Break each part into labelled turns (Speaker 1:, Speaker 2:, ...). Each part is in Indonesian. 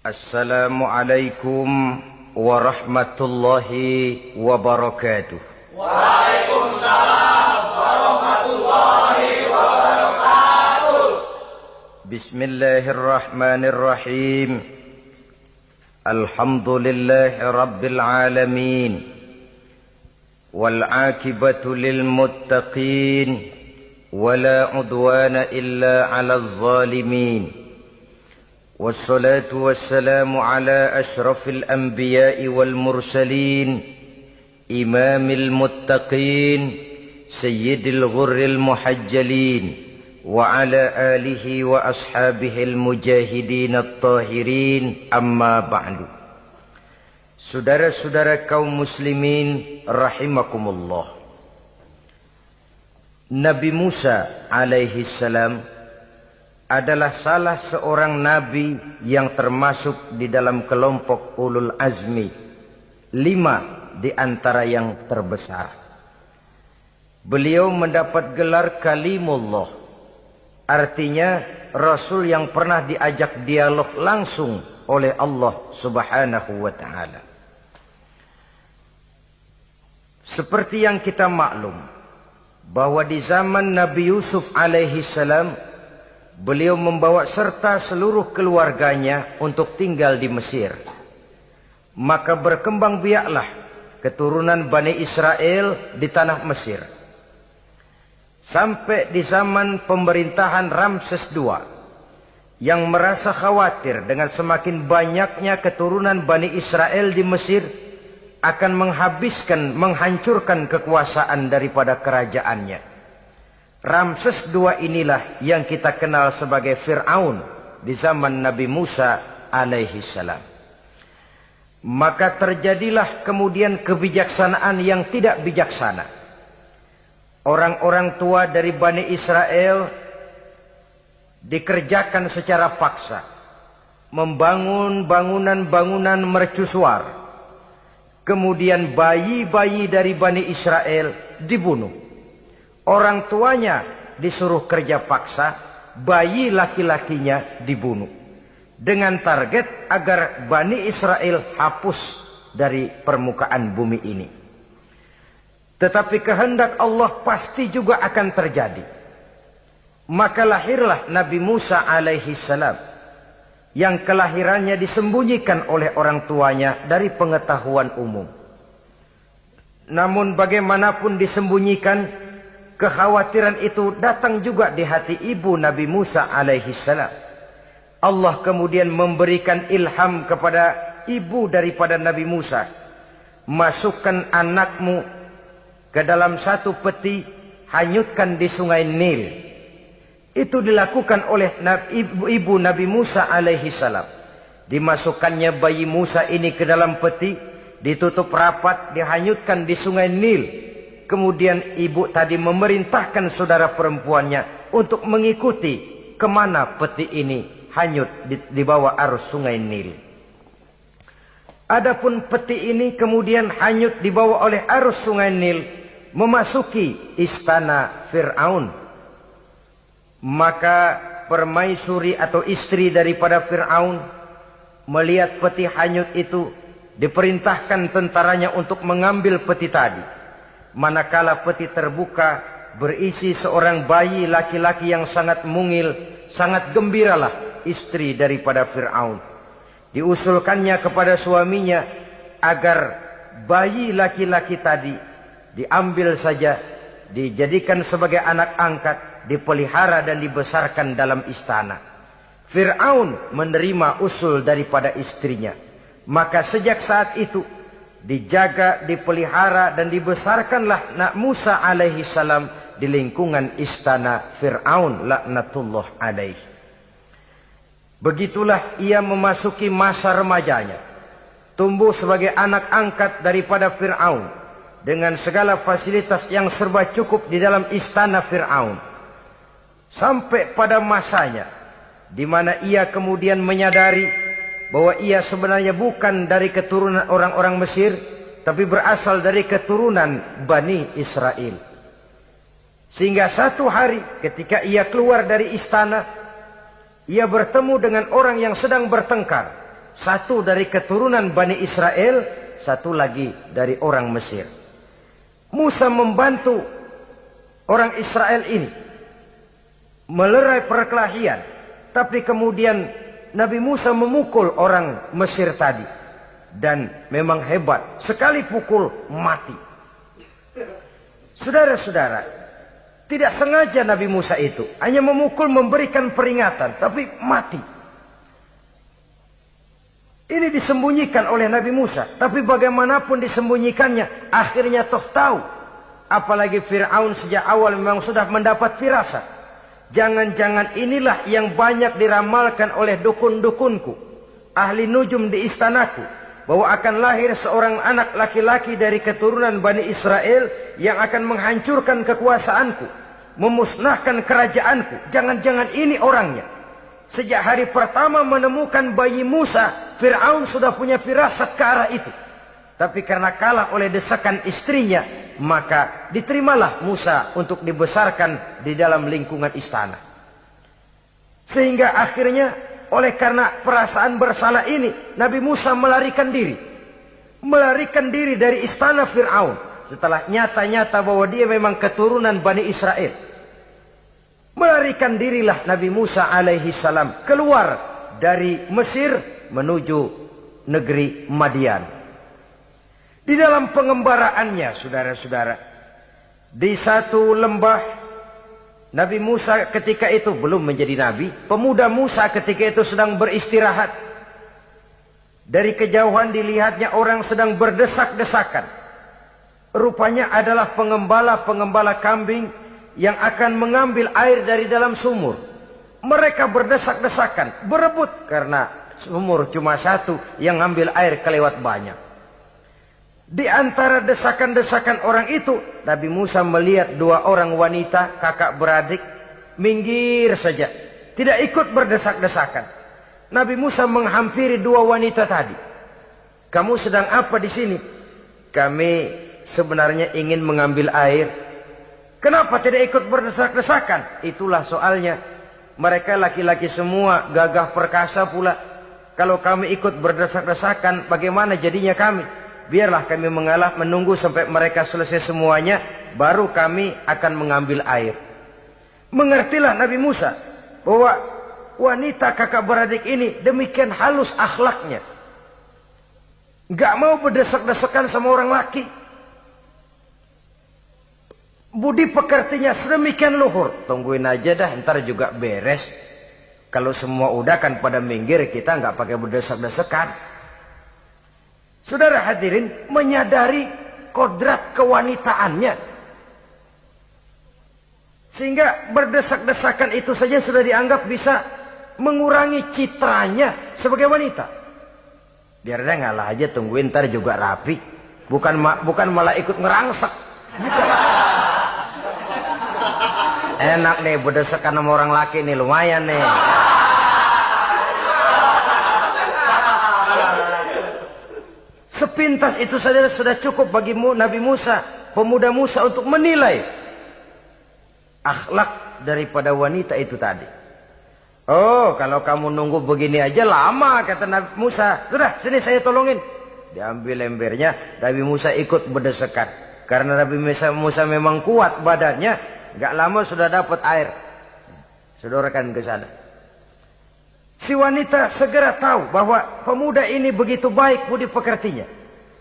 Speaker 1: Assalamualaikum warahmatullahi wabarakatuh.
Speaker 2: Waalaikumsalam warahmatullahi wabarakatuh.
Speaker 1: Bismillahirrahmanirrahim. Alhamdulillahi rabbil alamin. Wal aqibatu lil muttaqin. Wala udwana illa 'alal zalimin. والصلاة والسلام على أشرف الأنبياء والمرسلين إمام المتقين سيد الغر المحجلين وعلى آله وأصحابه المجاهدين الطاهرين أما بعد. Saudara-saudara kaum muslimin rahimakumullah. Nabi Musa alaihi salam adalah salah seorang nabi yang termasuk di dalam kelompok ulul azmi, 5 di antara yang terbesar. Beliau mendapat gelar kalimullah, artinya rasul yang pernah diajak dialog langsung oleh Allah Subhanahu wa taala. Seperti yang kita maklum bahwa di zaman Nabi Yusuf alaihi salam beliau membawa serta seluruh keluarganya untuk tinggal di Mesir. Maka berkembang biaklah keturunan Bani Israel di tanah Mesir. Sampai di zaman pemerintahan Ramses II yang merasa khawatir dengan semakin banyaknya keturunan Bani Israel di Mesir akan menghancurkan kekuasaan daripada kerajaannya. Ramses II inilah yang kita kenal sebagai Fir'aun di zaman Nabi Musa alaihi salam. Maka terjadilah kemudian kebijaksanaan yang tidak bijaksana. Orang-orang tua dari Bani Israel dikerjakan secara paksa, membangun bangunan-bangunan mercusuar. Kemudian bayi-bayi dari Bani Israel dibunuh. Orang tuanya disuruh kerja paksa, bayi laki-lakinya dibunuh. Dengan target agar Bani Israel hapus dari permukaan bumi ini. Tetapi kehendak Allah pasti juga akan terjadi. Maka lahirlah Nabi Musa alaihi salam, yang kelahirannya disembunyikan oleh orang tuanya dari pengetahuan umum. Namun bagaimanapun disembunyikan, kekhawatiran itu datang juga di hati ibu Nabi Musa alaihi salam. Allah kemudian memberikan ilham kepada ibu daripada Nabi Musa. Masukkan anakmu ke dalam satu peti, hanyutkan di sungai Nil. Itu dilakukan oleh ibu Nabi Musa alaihi salam. Dimasukkannya bayi Musa ini ke dalam peti, ditutup rapat, dihanyutkan di sungai Nil. Kemudian ibu tadi memerintahkan saudara perempuannya untuk mengikuti kemana peti ini hanyut di bawah arus sungai Nil. Adapun peti ini kemudian hanyut dibawa oleh arus sungai Nil memasuki istana Fir'aun. Maka permaisuri atau istri daripada Fir'aun melihat peti hanyut itu, diperintahkan tentaranya untuk mengambil peti tadi. Manakala peti terbuka, berisi seorang bayi laki-laki yang sangat mungil, sangat gembiralah istri daripada Fir'aun. Diusulkannya kepada suaminya agar bayi laki-laki tadi diambil saja, dijadikan sebagai anak angkat, dipelihara dan dibesarkan dalam istana. Fir'aun menerima usul daripada istrinya. Maka sejak saat itu dijaga, dipelihara dan dibesarkanlah Nabi Musa alaihi salam di lingkungan istana Fir'aun laknatullah alaihi. Begitulah ia memasuki masa remajanya, tumbuh sebagai anak angkat daripada Fir'aun dengan segala fasilitas yang serba cukup di dalam istana Fir'aun. Sampai pada masanya di mana ia kemudian menyadari bahwa ia sebenarnya bukan dari keturunan orang-orang Mesir, tapi berasal dari keturunan Bani Israel. Sehingga satu hari ketika ia keluar dari istana, ia bertemu dengan orang yang sedang bertengkar Satu dari keturunan Bani Israel, satu lagi dari orang Mesir. Musa membantu orang Israel ini melerai perkelahian. Tapi kemudian Nabi Musa memukul orang Mesir tadi. Dan memang hebat. Sekali pukul mati. Saudara-saudara, tidak sengaja Nabi Musa itu hanya memukul memberikan peringatan. Tapi mati. Ini disembunyikan oleh Nabi Musa. Tapi bagaimanapun disembunyikannya, akhirnya toh tahu. Apalagi Fir'aun sejak awal memang sudah mendapat firasat. Jangan-jangan inilah yang banyak diramalkan oleh dukun-dukunku, ahli nujum di istanaku, bahwa akan lahir seorang anak laki-laki dari keturunan Bani Israel yang akan menghancurkan kekuasaanku, memusnahkan kerajaanku. Jangan-jangan ini orangnya. Sejak hari pertama menemukan bayi Musa, Fir'aun sudah punya firasat ke arah itu. Tapi karena kalah oleh desakan istrinya, maka diterimalah Musa untuk dibesarkan di dalam lingkungan istana. Sehingga akhirnya oleh karena perasaan bersalah ini, Nabi Musa melarikan diri. Melarikan diri dari istana Fir'aun. Setelah nyata-nyata bahwa dia memang keturunan Bani Israel. Melarikan dirilah Nabi Musa alaihi salam keluar dari Mesir menuju negeri Madian. Di dalam pengembaraannya, saudara-saudara, di satu lembah, Nabi Musa ketika itu belum menjadi nabi. Pemuda Musa ketika itu sedang beristirahat. Dari kejauhan dilihatnya orang sedang berdesak-desakan. Rupanya adalah pengembala-pengembala kambing yang akan mengambil air dari dalam sumur. Mereka berdesak-desakan, berebut karena sumur cuma satu, yang ngambil air kelewat banyak. Di antara desakan-desakan orang itu, Nabi Musa melihat dua orang wanita kakak beradik minggir saja, tidak ikut berdesak-desakan. Nabi Musa menghampiri dua wanita tadi. Kamu sedang apa di sini? Kami sebenarnya ingin mengambil air. Kenapa tidak ikut berdesak-desakan? Itulah soalnya. Mereka laki-laki semua, gagah perkasa pula. Kalau kami ikut berdesak-desakan, bagaimana jadinya kami? Biarlah kami mengalah menunggu sampai mereka selesai semuanya, baru kami akan mengambil air. Mengertilah Nabi Musa bahwa wanita kakak beradik ini demikian halus akhlaknya. Gak mau berdesak-desakan sama orang laki. Budi pekertinya sedemikian luhur. Tungguin aja dah, ntar juga beres. Kalau semua udah kan pada minggir, kita nggak pakai berdesak-desakan. Saudara hadirin, menyadari kodrat kewanitaannya. Sehingga berdesak-desakan itu saja sudah dianggap bisa mengurangi citranya sebagai wanita. Biar dia ngalah aja, tungguin ntar juga rapi. Bukan malah ikut ngerangsek. Enak nih berdesakan sama orang laki nih, lumayan nih. Sepintas itu saja sudah cukup bagi Nabi Musa, pemuda Musa, untuk menilai akhlak daripada wanita itu tadi. Oh, kalau kamu nunggu begini aja lama, kata Nabi Musa. Sudah, sini saya tolongin. Diambil embernya, Nabi Musa ikut berdesakan. Karena Nabi Musa memang kuat badannya. Gak lama sudah dapat air. Sodorkan ke sana. Si wanita segera tahu bahwa pemuda ini begitu baik budi pekertinya.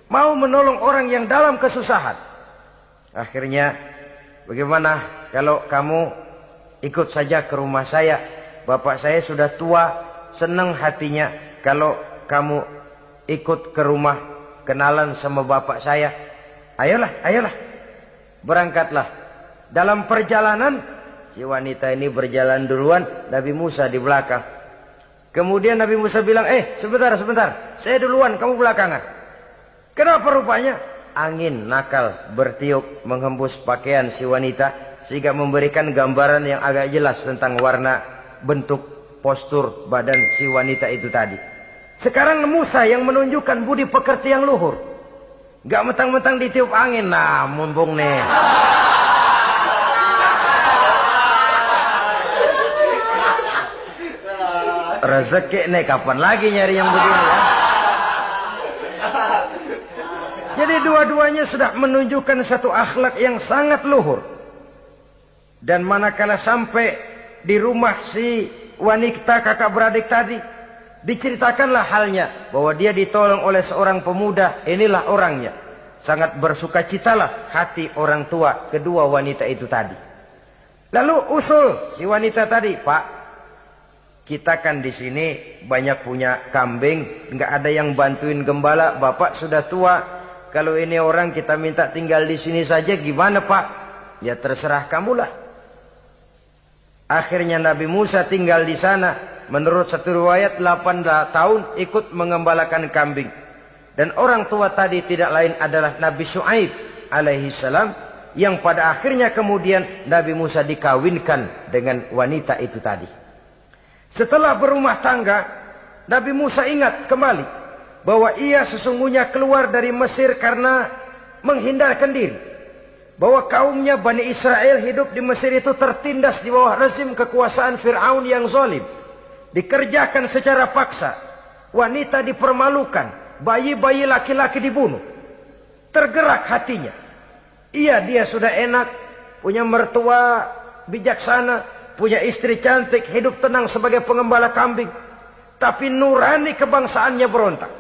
Speaker 1: Mau menolong orang yang dalam kesusahan. Akhirnya, bagaimana kalau kamu ikut saja ke rumah saya? Bapak saya sudah tua, senang hatinya kalau kamu ikut ke rumah, kenalan sama bapak saya. Ayolah, ayolah. Berangkatlah. Dalam perjalanan, si wanita ini berjalan duluan, Nabi Musa di belakang. Kemudian Nabi Musa bilang, sebentar, saya duluan, kamu belakangan. Kenapa rupanya? Angin nakal bertiup menghembus pakaian si wanita, sehingga memberikan gambaran yang agak jelas tentang warna, bentuk, postur badan si wanita itu tadi. Sekarang Musa yang menunjukkan budi pekerti yang luhur. Gak mentang-mentang ditiup angin, nah mumpung nih. rezeki nih kapan lagi nyari yang begini ya. Jadi dua-duanya sudah menunjukkan satu akhlak yang sangat luhur. Dan manakala sampai di rumah si wanita kakak beradik tadi, diceritakanlah halnya bahwa dia ditolong oleh seorang pemuda, inilah orangnya. Sangat bersukacitalah hati orang tua kedua wanita itu tadi. Lalu usul si wanita tadi, Pak, kita kan di sini banyak punya kambing, nggak ada yang bantuin gembala, Bapak sudah tua. Kalau ini orang kita minta tinggal di sini saja, gimana Pak? Ya terserah kamulah. Akhirnya Nabi Musa tinggal di sana. Menurut satu riwayat 8 tahun ikut mengembalakan kambing. Dan orang tua tadi tidak lain adalah Nabi Syuaib alaihi salam, yang pada akhirnya kemudian Nabi Musa dikawinkan dengan wanita itu tadi. Setelah berumah tangga, Nabi Musa ingat kembali bahwa ia sesungguhnya keluar dari Mesir karena menghindarkan diri. Bahwa kaumnya Bani Israel hidup di Mesir itu tertindas di bawah rezim kekuasaan Fir'aun yang zalim. Dikerjakan secara paksa, wanita dipermalukan, bayi-bayi laki-laki dibunuh. Tergerak hatinya. Iya, dia sudah enak, punya mertua bijaksana, punya istri cantik, hidup tenang sebagai pengembala kambing. Tapi nurani kebangsaannya berontak.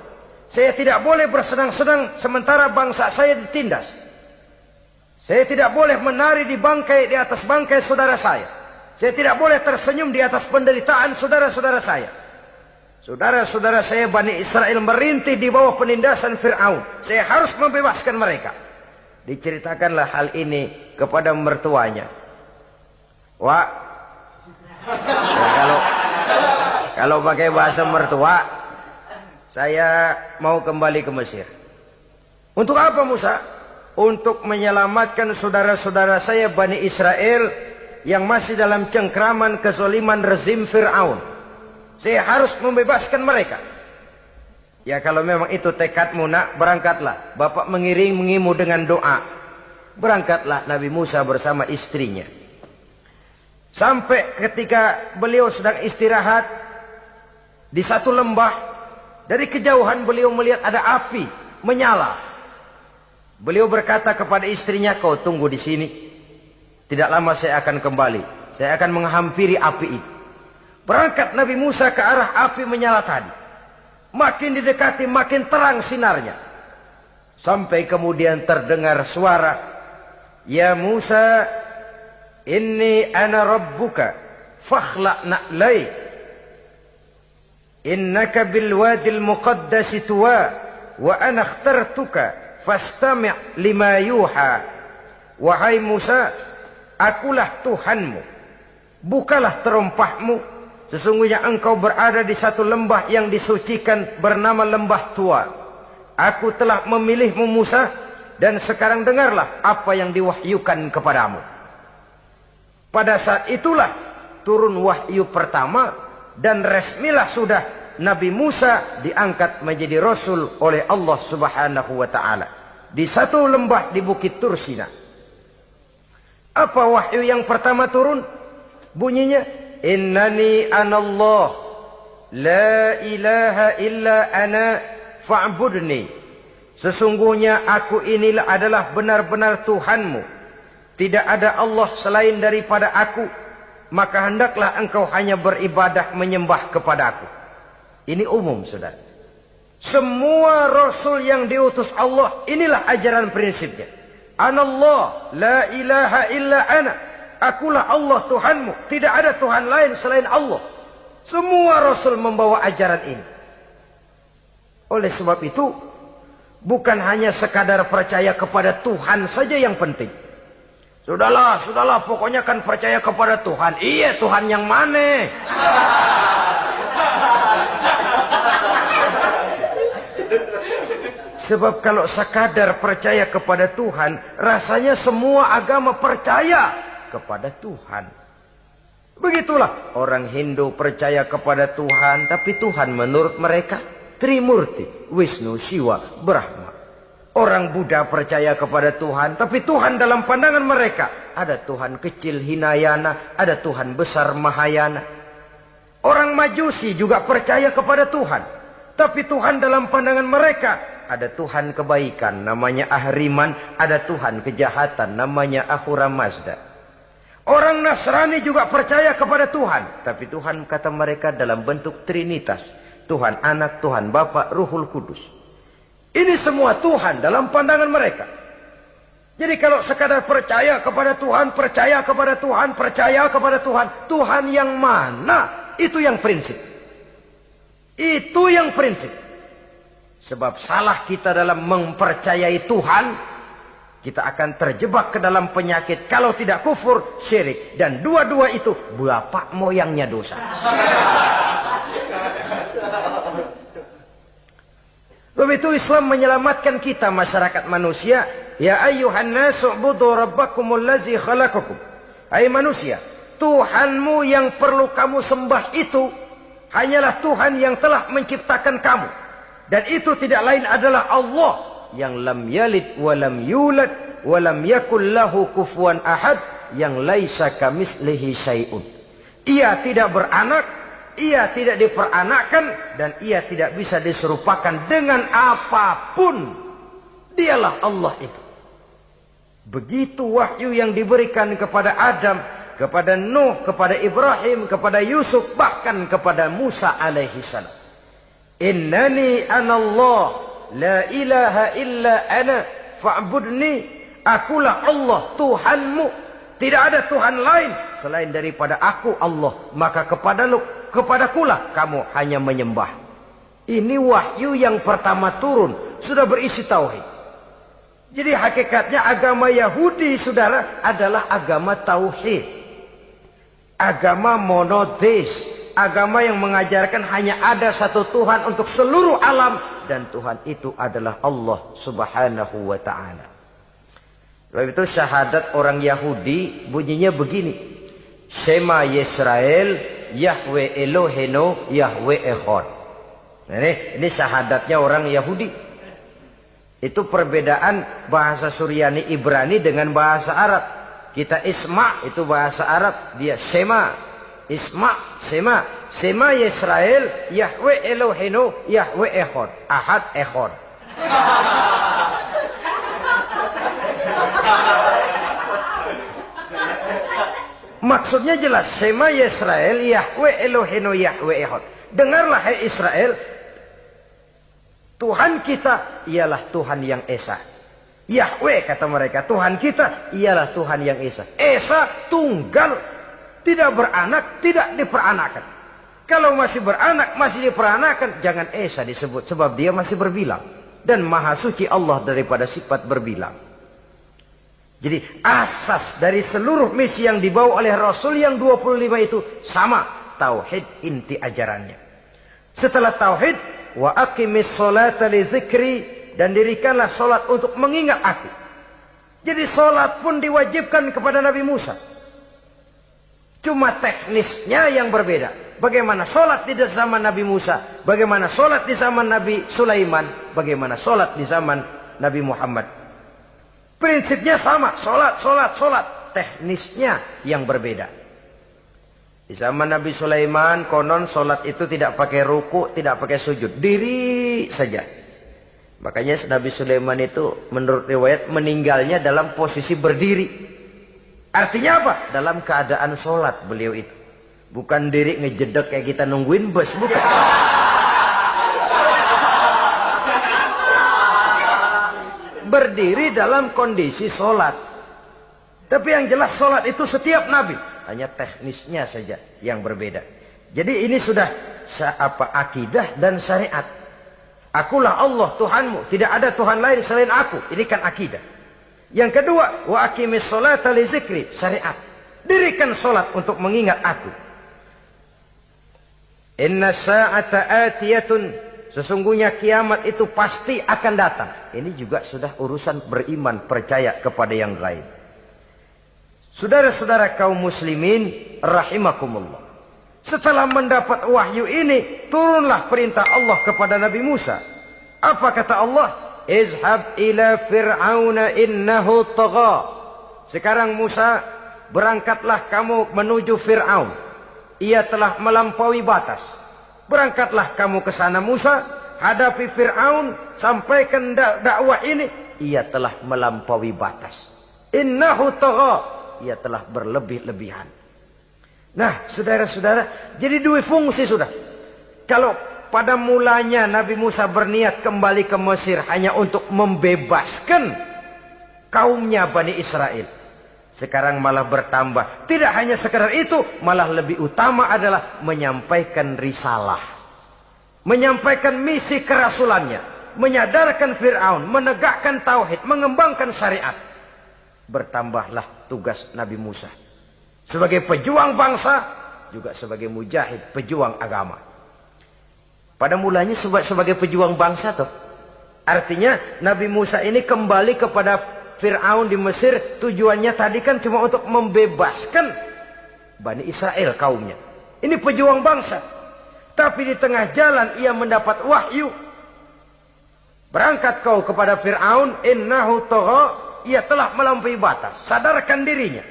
Speaker 1: Saya tidak boleh bersenang-senang sementara bangsa saya ditindas. Saya tidak boleh menari di atas bangkai saudara saya. Saya tidak boleh tersenyum di atas penderitaan saudara-saudara saya. Saudara-saudara saya Bani Israel merintih di bawah penindasan Fir'aun. Saya harus membebaskan mereka. Diceritakanlah hal ini kepada mertuanya. Wah, ya kalau pakai bahasa mertua, saya mau kembali ke Mesir. Untuk apa Musa? Untuk menyelamatkan saudara-saudara saya Bani Israel yang masih dalam cengkraman kezaliman rezim Fir'aun. Saya harus membebaskan mereka. Ya kalau memang itu tekadmu nak, berangkatlah. Bapak mengiringimu dengan doa. Berangkatlah Nabi Musa bersama istrinya. Sampai ketika beliau sedang istirahat di satu lembah, dari kejauhan beliau melihat ada api menyala. Beliau berkata kepada istrinya, kau tunggu di sini. Tidak lama saya akan kembali. Saya akan menghampiri api itu. Berangkat Nabi Musa ke arah api menyala tadi. Makin didekati makin terang sinarnya. Sampai kemudian terdengar suara, ya Musa, inni ana rabbuka fakhla' na'lai. Innaka bil wadil muqaddasi tuwa wa ana akhtartuka fastami' lima yuha. Wahai Musa, akulah Tuhanmu. Bukalah terompahmu. Sesungguhnya engkau berada di satu lembah yang disucikan bernama Lembah Tua. Aku telah memilihmu Musa, dan sekarang dengarlah apa yang diwahyukan kepadamu. Pada saat itulah turun wahyu pertama, dan resmilah sudah Nabi Musa diangkat menjadi Rasul oleh Allah Subhanahu wa Ta'ala. Di satu lembah di Bukit Tursina. Apa wahyu yang pertama turun? Bunyinya, innani anallah la ilaha illa ana fa'budni. Sesungguhnya aku inilah adalah benar-benar Tuhanmu. Tidak ada Allah selain daripada aku. Maka hendaklah engkau hanya beribadah menyembah kepadaku. Ini umum saudara. Semua Rasul yang diutus Allah, inilah ajaran prinsipnya. Anallah la ilaha illa ana. Akulah Allah Tuhanmu. Tidak ada Tuhan lain selain Allah. Semua Rasul membawa ajaran ini. Oleh sebab itu, bukan hanya sekadar percaya kepada Tuhan saja yang penting. Sudahlah, pokoknya kan percaya kepada Tuhan. Iya, Tuhan yang mana? Sebab kalau sekadar percaya kepada Tuhan, rasanya semua agama percaya kepada Tuhan. Begitulah orang Hindu percaya kepada Tuhan, tapi Tuhan menurut mereka Trimurti, Wisnu, Siwa, Brahma. Orang Buddha percaya kepada Tuhan, tapi Tuhan dalam pandangan mereka ada Tuhan kecil Hinayana, ada Tuhan besar Mahayana. Orang Majusi juga percaya kepada Tuhan. Tapi Tuhan dalam pandangan mereka, ada Tuhan kebaikan, namanya Ahriman. Ada Tuhan kejahatan, namanya Ahura Mazda. Orang Nasrani juga percaya kepada Tuhan. Tapi Tuhan kata mereka dalam bentuk Trinitas. Tuhan Anak, Tuhan Bapa, Ruhul Kudus. Ini semua Tuhan dalam pandangan mereka. Jadi kalau sekadar percaya kepada Tuhan, percaya kepada Tuhan, percaya kepada Tuhan. Tuhan yang mana? Itu yang prinsip. Itu yang prinsip. Sebab salah kita dalam mempercayai Tuhan, kita akan terjebak ke dalam penyakit. Kalau tidak kufur, syirik. Dan dua-dua itu bapak moyangnya dosa. Begitu Islam menyelamatkan kita masyarakat manusia. Ya ayyuhan nasu ubudu rabbakumul ladzi khalaqakum. Hai manusia, Tuhanmu yang perlu kamu sembah itu hanyalah Tuhan yang telah menciptakan kamu. Dan itu tidak lain adalah Allah yang lam yalid wa lam yulad wa lam yakul lahu kufuwan ahad, yang laisa kamislihi syai'un. Ia tidak beranak, ia tidak diperanakkan, dan ia tidak bisa diserupakan dengan apapun. Dialah Allah itu. Begitu wahyu yang diberikan kepada Adam, kepada Nuh, kepada Ibrahim, kepada Yusuf, bahkan kepada Musa alaihi salam. Innani anallah, la ilaha illa ana, fa'budni. Akulah Allah, Tuhanmu. Tidak ada Tuhan lain selain daripada aku Allah. Maka kepadakulah kamu hanya menyembah. Ini wahyu yang pertama turun, sudah berisi tauhid. Jadi hakikatnya agama Yahudi, saudara, adalah agama tauhid. Agama monoteis. Agama yang mengajarkan hanya ada satu Tuhan untuk seluruh alam. Dan Tuhan itu adalah Allah subhanahu wa ta'ala. Sebab itu syahadat orang Yahudi bunyinya begini. Shema Yisrael, Yahweh Eloheno, Yahweh Echad. Ini syahadatnya orang Yahudi. Itu perbedaan bahasa Suryani Ibrani dengan bahasa Arab. Kita Isma itu bahasa Arab, dia Shema. Isma, Shema. Shema Yisrael, Yahweh Eloheno, Yahweh Echad. Ahad Echad. Maksudnya jelas. Shema Yisrael, Yahweh Eloheno, Yahweh Echad. Dengarlah hai Israel, Tuhan kita ialah Tuhan yang Esa. Yahweh kata mereka, Tuhan kita ialah Tuhan yang Esa. Esa tunggal, tidak beranak, tidak diperanakan. Kalau masih beranak, masih diperanakan, jangan Esa disebut, sebab dia masih berbilang. Dan maha suci Allah daripada sifat berbilang. Jadi asas dari seluruh misi yang dibawa oleh Rasul yang 25 itu sama. Tauhid inti ajarannya. Setelah tauhid, wa aqimis sholata li dzikri, dan dirikanlah solat untuk mengingat aku. Jadi solat pun diwajibkan kepada Nabi Musa. Cuma teknisnya yang berbeda. Bagaimana solat di zaman Nabi Musa, bagaimana solat di zaman Nabi Sulaiman, bagaimana solat di zaman Nabi Muhammad. Prinsipnya sama, solat. Teknisnya yang berbeda. Di zaman Nabi Sulaiman, konon solat itu tidak pakai ruku, tidak pakai sujud. Diri saja. Makanya Nabi Sulaiman itu menurut riwayat meninggalnya dalam posisi berdiri. Artinya apa? Dalam keadaan solat beliau itu. Bukan diri ngejedek kayak kita nungguin bus, bukan. Berdiri dalam kondisi solat. Tapi yang jelas solat itu setiap Nabi. Hanya teknisnya saja yang berbeda. Jadi ini sudah akidah dan syariat. Akulah Allah Tuhanmu, tidak ada Tuhan lain selain aku. Ini kan akidah. Yang kedua, wa aqimis sholata li dzikri, syariat. Dirikan solat untuk mengingat aku. Inna sa'ata atiyatun, sesungguhnya kiamat itu pasti akan datang. Ini juga sudah urusan beriman, percaya kepada yang gaib. Saudara-saudara kaum muslimin rahimakumullah. Setelah mendapat wahyu ini, turunlah perintah Allah kepada Nabi Musa. Apa kata Allah? Izhab ila fir'auna innahu tagha. Sekarang Musa, berangkatlah kamu menuju Fir'aun. ia telah melampaui batas. Berangkatlah kamu ke sana Musa, hadapi Fir'aun, sampaikan dakwah ini. Ia telah melampaui batas. Innahu tagha, ia telah berlebih-lebihan. Nah, saudara-saudara, jadi dua fungsi sudah. Kalau pada mulanya Nabi Musa berniat kembali ke Mesir hanya untuk membebaskan kaumnya Bani Israel, sekarang malah bertambah. Tidak hanya sekedar itu, malah lebih utama adalah menyampaikan risalah, menyampaikan misi kerasulannya, menyadarkan Fir'aun, menegakkan tauhid, mengembangkan syariat. Bertambahlah tugas Nabi Musa sebagai pejuang bangsa, juga sebagai mujahid, pejuang agama. Pada mulanya sebagai pejuang bangsa tuh. Artinya Nabi Musa ini kembali kepada Fir'aun di Mesir, tujuannya tadi kan cuma untuk membebaskan Bani Israel kaumnya. Ini pejuang bangsa. Tapi di tengah jalan ia mendapat wahyu. Berangkat kau kepada Fir'aun, innahu tagha, ia telah melampaui batas. Sadarkan dirinya,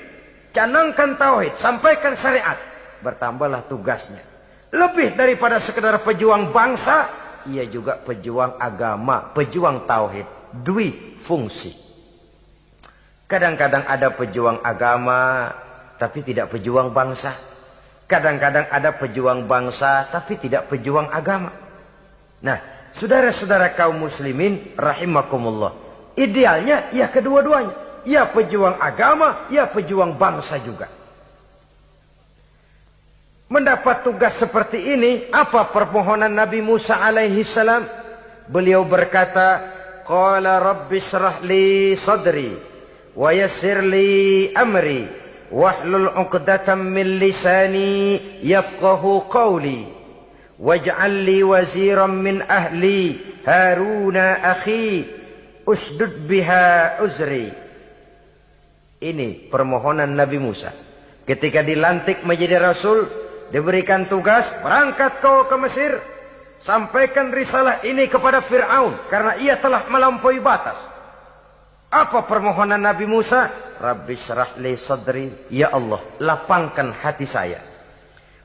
Speaker 1: canangkan tauhid, sampaikan syariat. Bertambahlah tugasnya. Lebih daripada sekedar pejuang bangsa, ia juga pejuang agama, pejuang tauhid. Dwi fungsi. Kadang-kadang ada pejuang agama, tapi tidak pejuang bangsa. Kadang-kadang ada pejuang bangsa, tapi tidak pejuang agama. Nah, saudara-saudara kaum muslimin, rahimakumullah. Idealnya, ya kedua-duanya. Ya pejuang agama, ya pejuang bangsa juga. Mendapat tugas seperti ini, apa permohonan Nabi Musa alaihi salam? Beliau berkata, Qala rabbi syrah li sadri, wa yassir li amri, wahlul 'uqdatam min lisani yafqahu qawli, waj'al li waziran min ahli, Haruna akhi, usdud biha uzri. Ini permohonan Nabi Musa. Ketika dilantik menjadi Rasul, diberikan tugas, berangkat kau ke Mesir, sampaikan risalah ini kepada Fir'aun, karena ia telah melampaui batas. Apa permohonan Nabi Musa? Rabbi syrah li sadri, ya Allah, lapangkan hati saya.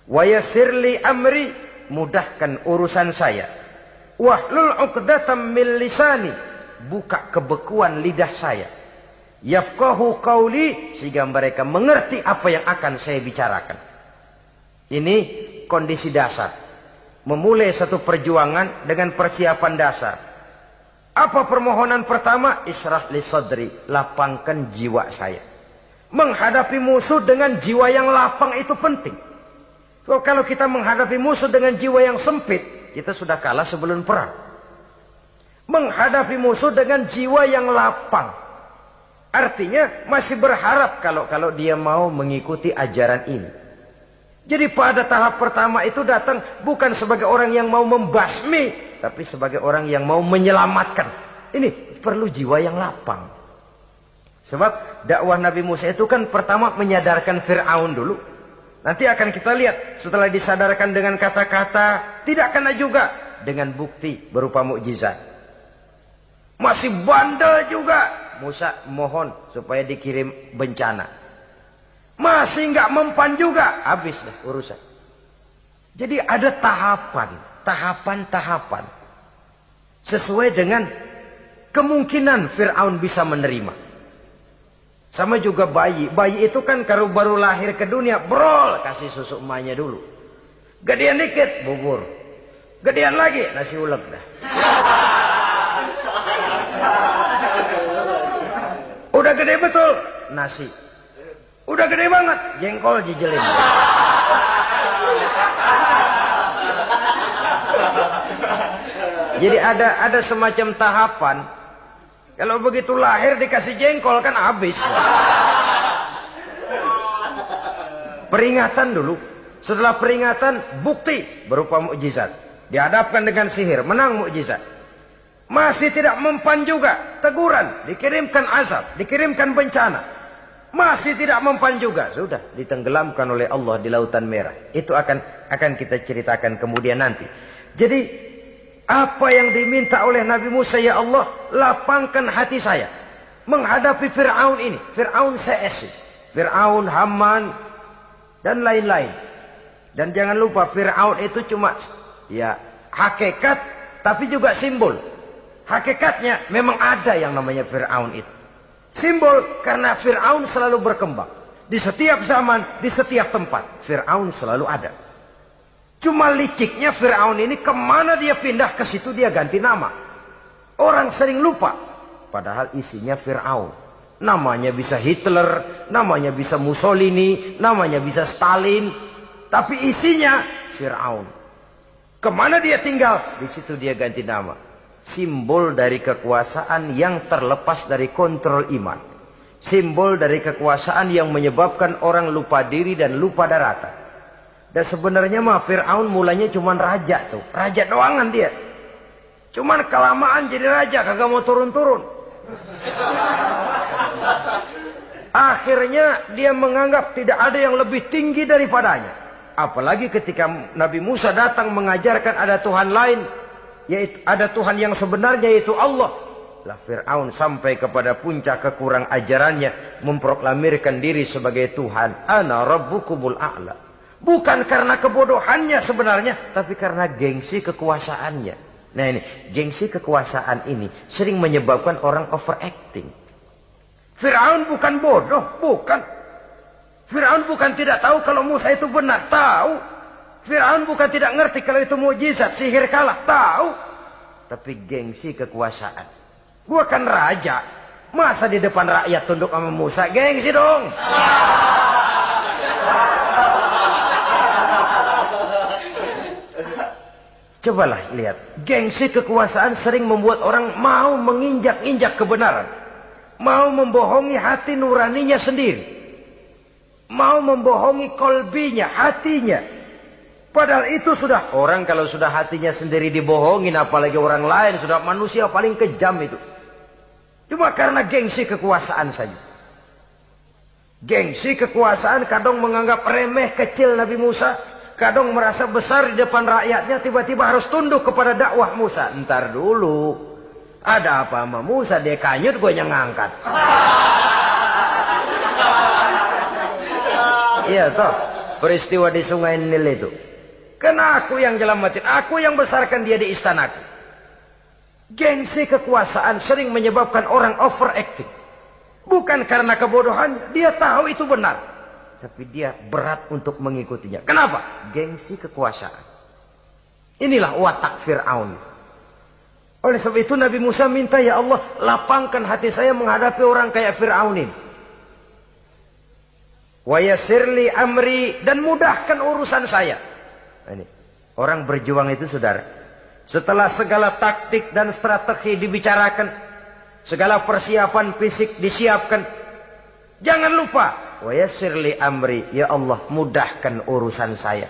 Speaker 1: Wa yassir li amri, mudahkan urusan saya. Wahlul 'uqdatam min lisani, buka kebekuan lidah saya. Yafqahu qawli, sehingga mereka mengerti apa yang akan saya bicarakan. Ini kondisi dasar. Memulai satu perjuangan dengan persiapan dasar. Apa permohonan pertama? Isyrah li sadri, lapangkan jiwa saya. Menghadapi musuh dengan jiwa yang lapang itu penting. Kalau kita menghadapi musuh dengan jiwa yang sempit, kita sudah kalah sebelum perang. Menghadapi musuh dengan jiwa yang lapang, artinya masih berharap kalau dia mau mengikuti ajaran ini. Jadi pada tahap pertama itu datang bukan sebagai orang yang mau membasmi, tapi sebagai orang yang mau menyelamatkan. Ini perlu jiwa yang lapang. Sebab dakwah Nabi Musa itu kan pertama menyadarkan Fir'aun dulu. Nanti akan kita lihat setelah disadarkan dengan kata-kata, tidak kena juga dengan bukti berupa mukjizat. Masih bandel juga. Musa mohon supaya dikirim bencana. Masih nggak mempan juga, habis deh urusan. Jadi ada tahapan sesuai dengan kemungkinan Fir'aun bisa menerima. Sama juga bayi itu kan kalau baru lahir ke dunia, brol, kasih susu emaknya dulu. Gedean dikit, bubur. Gedean lagi, nasi ulek dah. Udah gede betul, nasi. Udah gede banget, jengkol jijelin. Jadi ada semacam tahapan. Kalau begitu lahir dikasih jengkol kan habis. Peringatan dulu. Setelah peringatan, bukti berupa mukjizat. Dihadapkan dengan sihir, menang mukjizat. Masih tidak mempan juga, teguran, dikirimkan azab, dikirimkan bencana. Masih tidak mempan juga, sudah ditenggelamkan oleh Allah di Lautan Merah. Itu akan kita ceritakan kemudian nanti. Jadi apa yang diminta oleh Nabi Musa, ya Allah, lapangkan hati saya menghadapi Fir'aun ini. Fir'aun CS, Fir'aun, Haman, dan lain-lain. Dan jangan lupa Fir'aun itu cuma ya hakikat tapi juga simbol. Hakikatnya memang ada yang namanya Fir'aun itu. Simbol karena Fir'aun selalu berkembang. Di setiap zaman, di setiap tempat Fir'aun selalu ada. Cuma liciknya Fir'aun ini kemana dia pindah, ke situ dia ganti nama. Orang sering lupa. Padahal isinya Fir'aun. Namanya bisa Hitler, namanya bisa Mussolini, namanya bisa Stalin. Tapi isinya Fir'aun. Kemana dia tinggal, di situ dia ganti nama. Simbol dari kekuasaan yang terlepas dari kontrol iman. Simbol dari kekuasaan yang menyebabkan orang lupa diri dan lupa daratan. Dan sebenarnya mah Fir'aun mulanya cuma raja tuh. Raja doangan dia. Cuman kelamaan jadi raja, kagak mau turun-turun. Akhirnya dia menganggap tidak ada yang lebih tinggi daripadanya. Apalagi ketika Nabi Musa datang mengajarkan ada Tuhan lain, yaitu ada Tuhan yang sebenarnya yaitu Allah. Lah Fir'aun sampai kepada puncak kekurang ajarannya memproklamirkan diri sebagai Tuhan. Ana rabbukumul a'la. Bukan karena kebodohannya sebenarnya, tapi karena gengsi kekuasaannya. Nah ini, gengsi kekuasaan ini sering menyebabkan orang overacting. Fir'aun bukan bodoh, bukan. Fir'aun bukan tidak tahu kalau Musa itu benar, tahu. Fir'aun bukan tidak ngerti kalau itu mukjizat, sihir kalah, tahu. Tapi gengsi kekuasaan. Gua kan raja, masa di depan rakyat tunduk sama Musa, gengsi dong. Cobalah lihat, gengsi kekuasaan sering membuat orang mau menginjak-injak kebenaran. Mau membohongi hati nuraninya sendiri. Mau membohongi kolbinya, hatinya. Padahal itu sudah, orang kalau sudah hatinya sendiri dibohongin, apalagi orang lain, sudah manusia paling kejam itu. Cuma karena gengsi kekuasaan saja. Gengsi kekuasaan kadang menganggap remeh kecil Nabi Musa. Kadang merasa besar di depan rakyatnya, tiba-tiba harus tunduk kepada dakwah Musa. Ntar dulu, ada apa sama Musa, dia kanyut, gue yang ngangkat. Iya toh, peristiwa di Sungai Nil itu. Karena aku yang nyelamatin, aku yang besarkan dia di istanaku. Gengsi kekuasaan sering menyebabkan orang overacting. Bukan karena kebodohannya, dia tahu itu benar. Tapi dia berat untuk mengikutinya. Kenapa? Gengsi kekuasaan. Inilah watak Fir'aun. Oleh sebab itu Nabi Musa minta, ya Allah, lapangkan hati saya menghadapi orang kayak Fir'aun ini. Wa yassirli amri, dan mudahkan urusan saya. Ini orang berjuang itu saudara, setelah segala taktik dan strategi dibicarakan, segala persiapan fisik disiapkan, jangan lupa wa yassirli amri, ya Allah mudahkan urusan saya.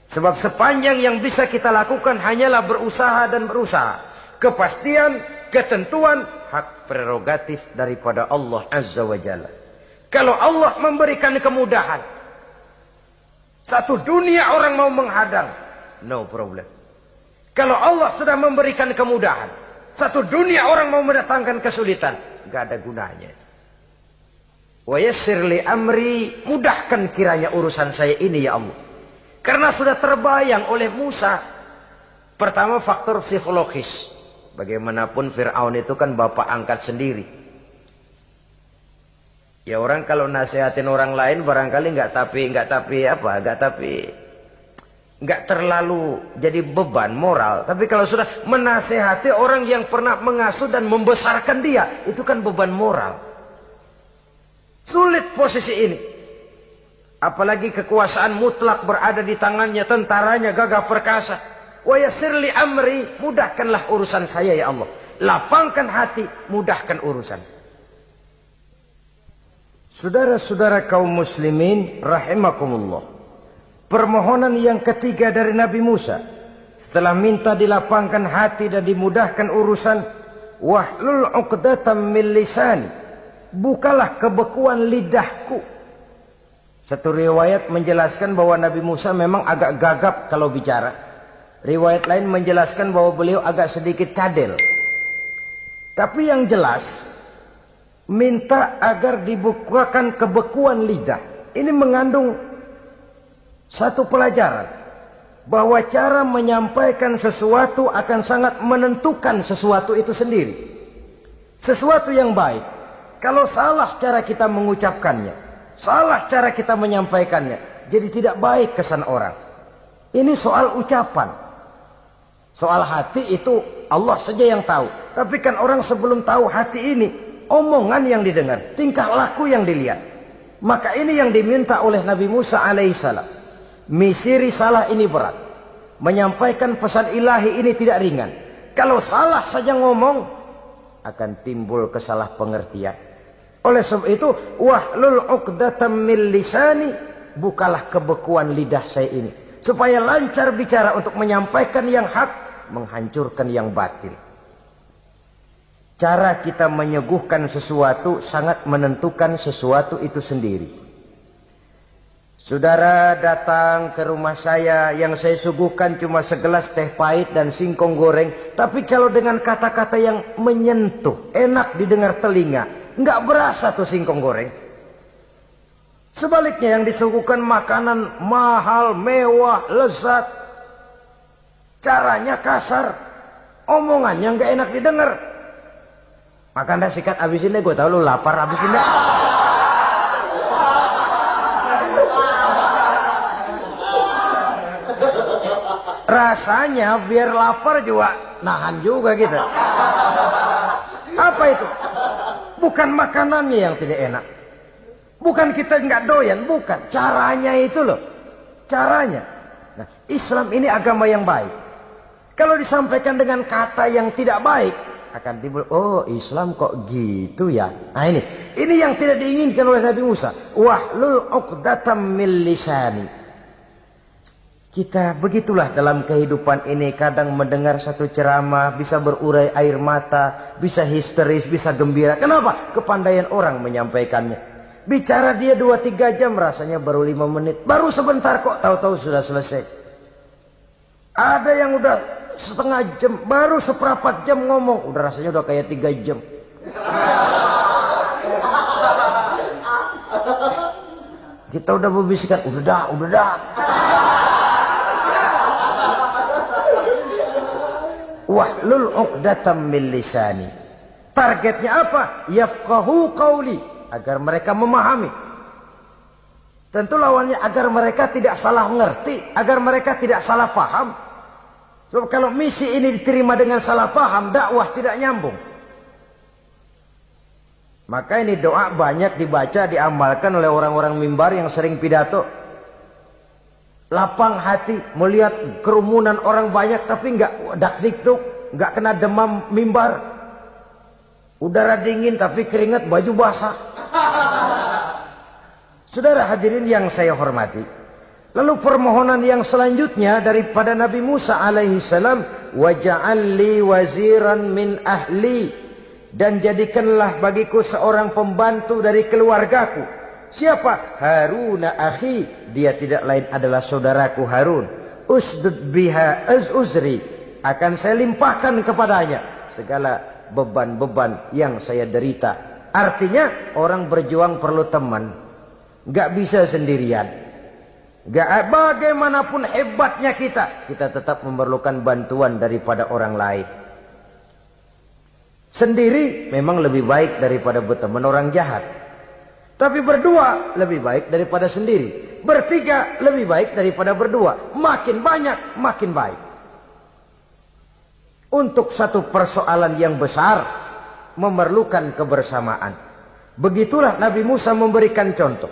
Speaker 1: Sebab sepanjang yang bisa kita lakukan hanyalah berusaha dan berusaha. Kepastian, ketentuan, hak prerogatif daripada Allah Azza wa Jalla. Kalau Allah memberikan kemudahan, satu dunia orang mau menghadang, no problem. Kalau Allah sudah memberikan kemudahan, satu dunia orang mau mendatangkan kesulitan, gak ada gunanya. Wa yassir li amri, mudahkan kiranya urusan saya ini ya Allah. Karena sudah terbayang oleh Musa. Pertama faktor psikologis. Bagaimanapun Fir'aun itu kan bapak angkat sendiri. Ya orang kalau nasihatin orang lain barangkali nggak terlalu jadi beban moral. Tapi kalau sudah menasehati orang yang pernah mengasuh dan membesarkan dia, itu kan beban moral. Sulit posisi ini. Apalagi kekuasaan mutlak berada di tangannya, tentaranya gagah perkasa. Wa yassir li amri, mudahkanlah urusan saya ya Allah. Lapangkan hati, mudahkan urusan. Saudara-saudara kaum muslimin rahimakumullah. Permohonan yang ketiga dari Nabi Musa, setelah minta dilapangkan hati dan dimudahkan urusan, wahlul 'uqdatam min lisani, bukalah kebekuan lidahku. Satu riwayat menjelaskan bahwa Nabi Musa memang agak gagap kalau bicara. Riwayat lain menjelaskan bahwa beliau agak sedikit cadel. Tapi yang jelas, minta agar dibukakan kebekuan lidah. Ini mengandung Satu pelajaran bahwa cara menyampaikan sesuatu akan sangat menentukan sesuatu itu sendiri. Sesuatu yang baik, kalau salah cara kita mengucapkannya, salah cara kita menyampaikannya, jadi tidak baik kesan orang. Ini soal ucapan. Soal hati itu Allah saja yang tahu. Tapi kan orang sebelum tahu hati ini, omongan yang didengar, tingkah laku yang dilihat. Maka ini yang diminta oleh Nabi Musa alaihissalam. Misi risalah ini berat. Menyampaikan pesan ilahi ini tidak ringan. Kalau salah saja ngomong, akan timbul kesalah pengertian. Oleh sebab itu, wahlul 'uqdatam min lisani, bukalah kebekuan lidah saya ini, supaya lancar bicara untuk menyampaikan yang hak, menghancurkan yang batil. Cara kita menyuguhkan sesuatu sangat menentukan sesuatu itu sendiri. Saudara datang ke rumah saya, yang saya suguhkan cuma segelas teh pahit dan singkong goreng. Tapi kalau dengan kata-kata yang menyentuh, enak didengar telinga, nggak berasa tuh singkong goreng. Sebaliknya yang disuguhkan makanan mahal, mewah, lezat, caranya kasar, omongannya nggak enak didengar. Maka anda sikat abisin deh, gue tahu lu lapar, abisin deh. Rasanya biar lapar juga nahan juga gitu. Apa itu? Bukan makanannya yang tidak enak, bukan kita nggak doyan, bukan. Caranya itu loh, caranya. Nah, Islam ini agama yang baik. Kalau disampaikan dengan kata yang tidak baik, akan timbul, oh Islam kok gitu ya. Nah ini yang tidak diinginkan oleh Nabi Musa. Wahlul 'uqdatam min lisani. Kita begitulah dalam kehidupan ini, kadang mendengar satu ceramah bisa berurai air mata, bisa histeris, bisa gembira. Kenapa? Kepandaian orang menyampaikannya. Bicara dia 2-3 jam, rasanya baru 5 menit. Baru sebentar kok, tahu-tahu sudah selesai. Ada yang udah setengah jam, baru seperempat jam ngomong, udah rasanya udah kayak 3 jam. Kita udah berbisikkan, udah dah. Wahlul 'uqdatam min lisani. Targetnya apa? Yafqahu qauli, agar mereka memahami. Tentu lawannya agar mereka tidak salah mengerti, agar mereka tidak salah paham. Sebab kalau misi ini diterima dengan salah paham, dakwah tidak nyambung. Maka ini doa banyak dibaca, diamalkan oleh orang-orang mimbar yang sering pidato. Lapang hati melihat kerumunan orang banyak, tapi nggak dak-dikduk, nggak kena demam mimbar. Udara dingin tapi keringat, baju basah. Saudara hadirin yang saya hormati, lalu permohonan yang selanjutnya daripada Nabi Musa alaihi salam, waj'al li waziran min ahli, dan jadikanlah bagiku seorang pembantu dari keluargaku. Siapa? Haruna akhi, dia tidak lain adalah saudaraku Harun. Usdud biha uzri, akan saya limpahkan kepadanya segala beban-beban yang saya derita. Artinya orang berjuang perlu teman, nggak bisa sendirian. Nggak, bagaimanapun hebatnya kita tetap memerlukan bantuan daripada orang lain. Sendiri memang lebih baik daripada berteman orang jahat. Tapi berdua lebih baik daripada sendiri. Bertiga lebih baik daripada berdua. Makin banyak, makin baik. Untuk satu persoalan yang besar, memerlukan kebersamaan. Begitulah Nabi Musa memberikan contoh.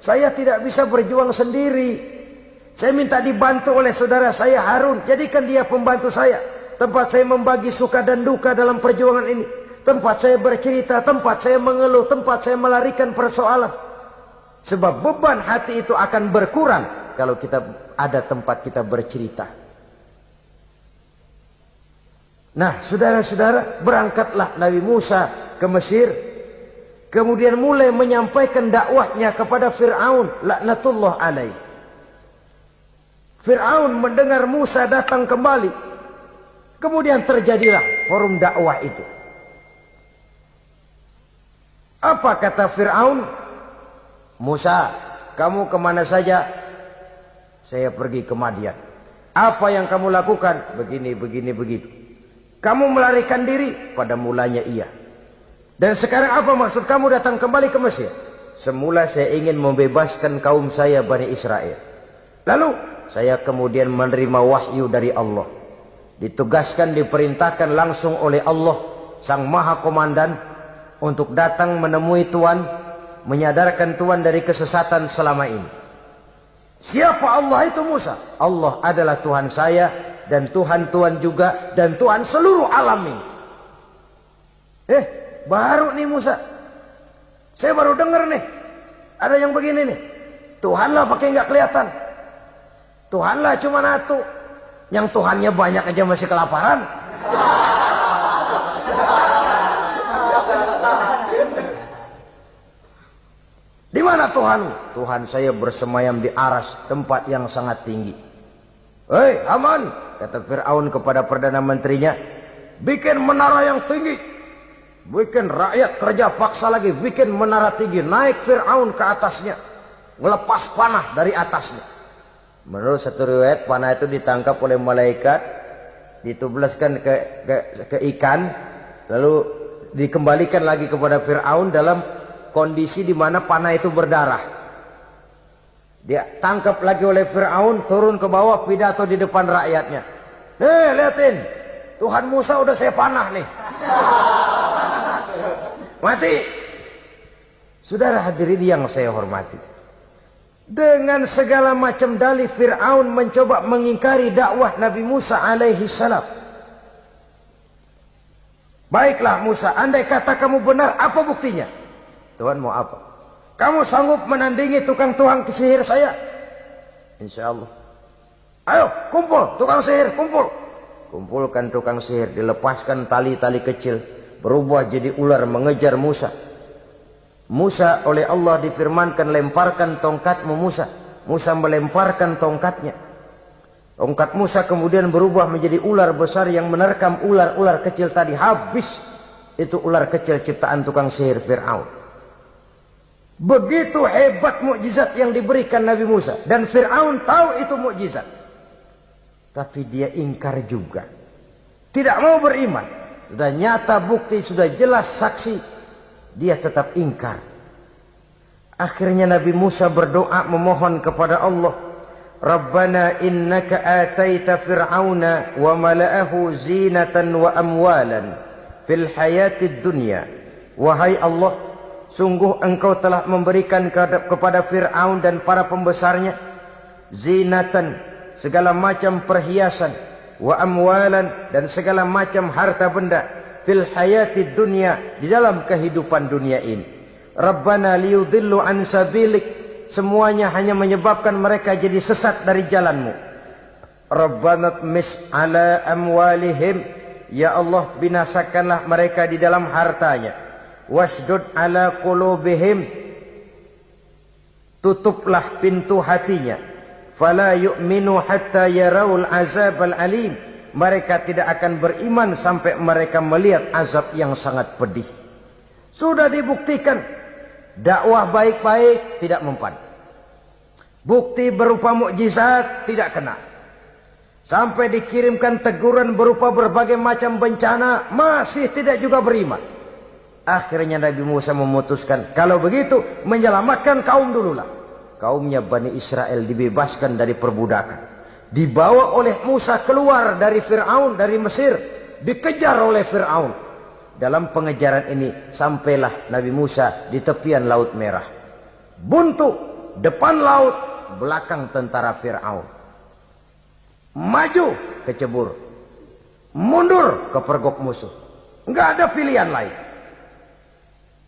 Speaker 1: Saya tidak bisa berjuang sendiri. Saya minta dibantu oleh saudara saya Harun. Jadikan dia pembantu saya. Tempat saya membagi suka dan duka dalam perjuangan ini. Tempat saya bercerita, tempat saya mengeluh, tempat saya melarikan persoalan. Sebab beban hati itu akan berkurang kalau kita ada tempat kita bercerita. Nah, saudara-saudara, berangkatlah Nabi Musa ke Mesir. Kemudian mulai menyampaikan dakwahnya kepada Fir'aun, laknatullah alaih. Fir'aun mendengar Musa datang kembali. Kemudian terjadilah forum dakwah itu. Apa kata Fir'aun? Musa, kamu kemana saja? Saya pergi ke Madian. Apa yang kamu lakukan? Begini, begitu. Kamu melarikan diri? Pada mulanya iya. Dan sekarang apa maksud kamu datang kembali ke Mesir? Semula saya ingin membebaskan kaum saya Bani Israel. Lalu saya kemudian menerima wahyu dari Allah. Ditugaskan, diperintahkan langsung oleh Allah, Sang Maha Komandan, untuk datang menemui Tuhan, menyadarkan Tuhan dari kesesatan selama ini. Siapa Allah itu Musa? Allah adalah Tuhan saya dan Tuhan juga dan Tuhan seluruh alam ini. Baru nih Musa. Saya baru dengar nih. Ada yang begini nih. Tuhanlah pakai nggak kelihatan. Tuhanlah cuma satu. Yang Tuhannya banyak aja masih kelaparan. Di mana Tuhan? Tuhan saya bersemayam di aras, tempat yang sangat tinggi. Hei Haman, kata Fir'aun kepada Perdana Menterinya, bikin menara yang tinggi. Bikin rakyat kerja paksa lagi, bikin menara tinggi. Naik Fir'aun ke atasnya, ngelepas panah dari atasnya. Menurut satu riwayat, panah itu ditangkap oleh malaikat, ditubleskan ke ikan, lalu dikembalikan lagi kepada Fir'aun dalam kondisi di mana panah itu berdarah. Dia tangkap lagi oleh Fir'aun, turun ke bawah, pidato di depan rakyatnya. Lihatin, Tuhan Musa udah saya panah nih. Mati. Saudara hadirin yang saya hormati, dengan segala macam dalih Fir'aun mencoba mengingkari dakwah Nabi Musa alaihi salam. Baiklah Musa, andai kata kamu benar, apa buktinya? Tuhan mau apa? Kamu sanggup menandingi tukang sihir saya? Insya Allah. Ayo kumpul tukang sihir, kumpul. Kumpulkan tukang sihir, dilepaskan tali-tali kecil, berubah jadi ular mengejar Musa. Musa oleh Allah difirmankan, lemparkan tongkatmu Musa. Musa melemparkan tongkatnya. Tongkat Musa kemudian berubah menjadi ular besar yang menerkam ular-ular kecil tadi. Habis itu ular kecil ciptaan tukang sihir Fir'aun. Begitu hebat mukjizat yang diberikan Nabi Musa. Dan Fir'aun tahu itu mukjizat. Tapi dia ingkar juga. Tidak mau beriman. Sudah nyata bukti, sudah jelas saksi. Dia tetap ingkar. Akhirnya Nabi Musa berdoa memohon kepada Allah. Rabbana innaka ataita fir'auna wa mala'ahu zinatan wa amwalan fil hayatid dunya. Wahai Allah, sungguh engkau telah memberikan kepada Fir'aun dan para pembesarnya zinatan, segala macam perhiasan, wa amwalan, dan segala macam harta benda, fil hayatid dunya, di dalam kehidupan dunia ini. Rabbana liyudillu an sabilik, semuanya hanya menyebabkan mereka jadi sesat dari jalanmu. Rabbana tmis ala amwalihim, ya Allah binasakanlah mereka di dalam hartanya. Wasdud ala qulubihim, tutuplah pintu hatinya. Fala yu'minu hatta yarawul azab al-alim, mereka tidak akan beriman sampai mereka melihat azab yang sangat pedih. Sudah dibuktikan dakwah baik-baik tidak mempan. Bukti berupa mukjizat tidak kena. Sampai dikirimkan teguran berupa berbagai macam bencana, masih tidak juga beriman. Akhirnya Nabi Musa memutuskan, kalau begitu menyelamatkan kaum dululah. Kaumnya Bani Israel dibebaskan dari perbudakan. Dibawa oleh Musa keluar dari Fir'aun, dari Mesir. Dikejar oleh Fir'aun. Dalam pengejaran ini sampailah Nabi Musa di tepian Laut Merah. Buntu, depan laut, belakang tentara Fir'aun. Maju kecebur, mundur kepergok musuh. Enggak ada pilihan lain.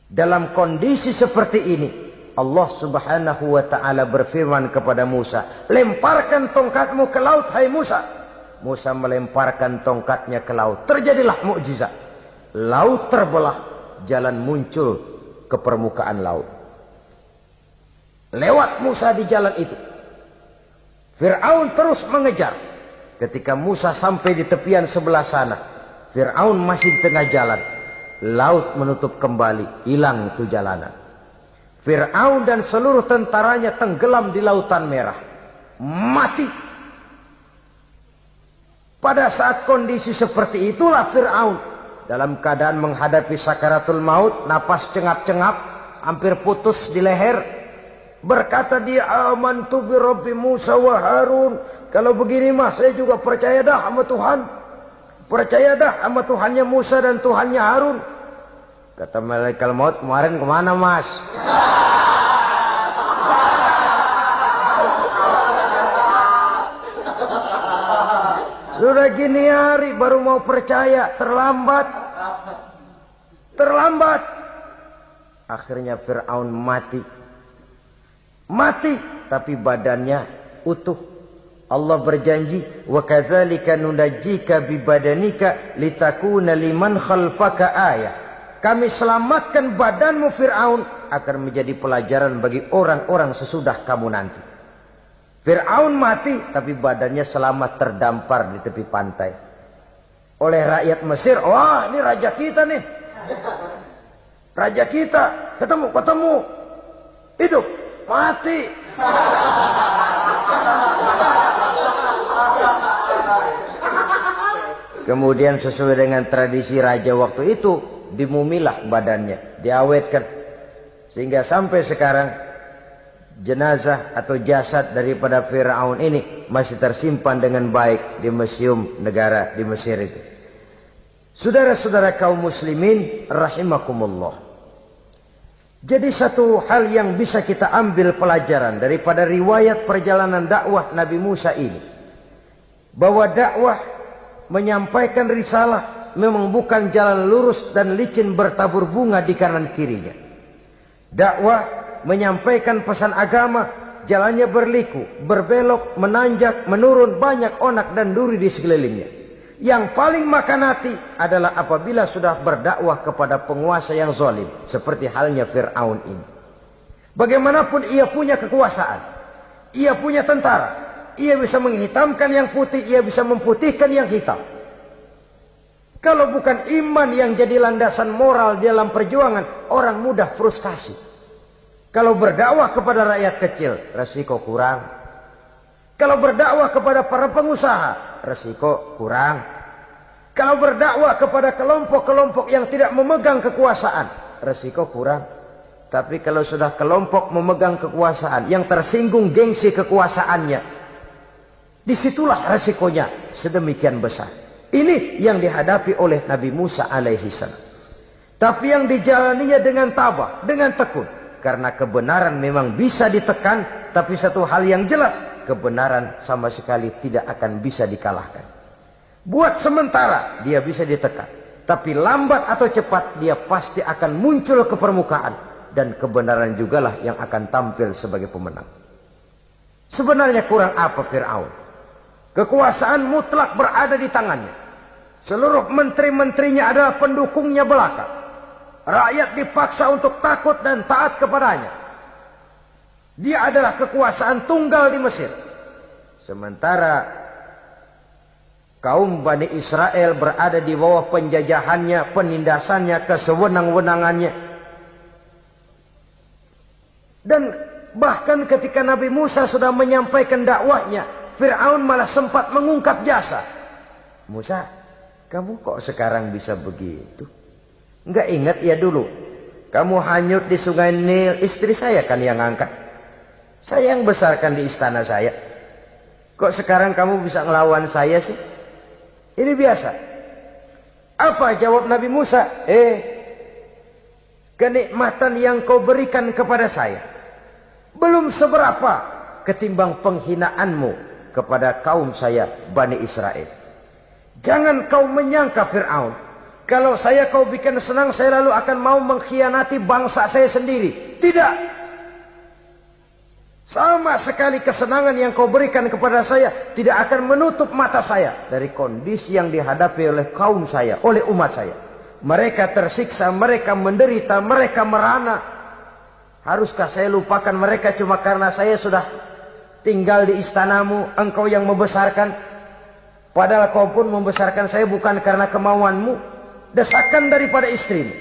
Speaker 1: Dalam kondisi seperti ini, Allah Subhanahu wa ta'ala berfirman kepada Musa, lemparkan tongkatmu ke laut, hai Musa. Musa melemparkan tongkatnya ke laut. Terjadilah mukjizat. Laut terbelah, jalan muncul ke permukaan laut. Lewat Musa di jalan itu, Fir'aun terus mengejar. Ketika Musa sampai di tepian sebelah sana, Fir'aun masih di tengah jalan. Laut menutup kembali, hilang itu jalanan. Fir'aun dan seluruh tentaranya tenggelam di Lautan Merah. mati. Pada saat kondisi seperti itulah Fir'aun dalam keadaan menghadapi sakaratul maut, napas cengap-cengap, hampir putus di leher. Berkata dia, amantu bi Rabbi Musa wa Harun. Kalau begini mah saya juga percaya dah sama Tuhan. Percaya dah sama Tuhannya Musa dan Tuhannya Harun. Kata malaikat maut, kemarin kemana mas? Sudah gini hari baru mau percaya, terlambat. Terlambat. Akhirnya Fir'aun mati. Mati, tapi badannya utuh. Allah berjanji, wa kadzalika nunajjika bi badanika litakuna liman khalfaka ayah. Kami selamatkan badanmu Fir'aun agar menjadi pelajaran bagi orang-orang sesudah kamu nanti. Fir'aun mati, tapi badannya selamat terdampar di tepi pantai. Oleh rakyat Mesir, wah ini raja kita nih. Raja kita, ketemu. Hidup, mati. Kemudian sesuai dengan tradisi raja waktu itu, dimumilah badannya, diawetkan. Sehingga sampai sekarang, jenazah atau jasad daripada Fir'aun ini masih tersimpan dengan baik di museum negara di Mesir itu. Saudara-saudara kaum muslimin rahimakumullah. Jadi satu hal yang bisa kita ambil pelajaran daripada riwayat perjalanan dakwah Nabi Musa ini, bahwa dakwah menyampaikan risalah memang bukan jalan lurus dan licin bertabur bunga di kanan kirinya. Dakwah menyampaikan pesan agama, jalannya berliku, berbelok, menanjak, menurun, banyak onak dan duri di sekelilingnya. Yang paling makan hati adalah apabila sudah berdakwah kepada penguasa yang zalim, seperti halnya Fir'aun ini. Bagaimanapun ia punya kekuasaan, ia punya tentara, ia bisa menghitamkan yang putih, ia bisa memutihkan yang hitam. Kalau bukan iman yang jadi landasan moral dalam perjuangan, orang mudah frustasi. Kalau berdakwah kepada rakyat kecil, resiko kurang. Kalau berdakwah kepada para pengusaha, resiko kurang. Kalau berdakwah kepada kelompok-kelompok yang tidak memegang kekuasaan, resiko kurang. Tapi kalau sudah kelompok memegang kekuasaan, yang tersinggung gengsi kekuasaannya, disitulah resikonya sedemikian besar. Ini yang dihadapi oleh Nabi Musa alaihi salam. Tapi yang dijalaninya dengan tabah, dengan tekun. Karena kebenaran memang bisa ditekan, tapi satu hal yang jelas, kebenaran sama sekali tidak akan bisa dikalahkan. Buat sementara dia bisa ditekan, tapi lambat atau cepat dia pasti akan muncul ke permukaan, dan kebenaran jugalah yang akan tampil sebagai pemenang. Sebenarnya kurang apa Fir'aun? Kekuasaan mutlak berada di tangannya. Seluruh menteri-menterinya adalah pendukungnya belaka. Rakyat dipaksa untuk takut dan taat kepadanya. Dia adalah kekuasaan tunggal di Mesir. Sementara kaum Bani Israel berada di bawah penjajahannya, penindasannya, kesewenang-wenangannya. Dan bahkan ketika Nabi Musa sudah menyampaikan dakwahnya, Fir'aun malah sempat mengungkap jasa. Musa, kamu kok sekarang bisa begitu? Enggak ingat ya dulu, kamu hanyut di sungai Nil, istri saya kan yang angkat. Saya yang besarkan di istana saya. Kok sekarang kamu bisa ngelawan saya sih? Ini biasa. Apa jawab Nabi Musa? Kenikmatan yang kau berikan kepada saya belum seberapa ketimbang penghinaanmu kepada kaum saya Bani Israel. Jangan kau menyangka Fir'aun, kalau saya kau bikin senang, saya lalu akan mau mengkhianati bangsa saya sendiri. Tidak. Sama sekali kesenangan yang kau berikan kepada saya tidak akan menutup mata saya dari kondisi yang dihadapi oleh kaum saya, oleh umat saya. Mereka tersiksa, mereka menderita, mereka merana. Haruskah saya lupakan mereka cuma karena saya sudah tinggal di istanamu, engkau yang membesarkan? Padahal kau pun membesarkan saya bukan karena kemauanmu. Desakan daripada istrimu.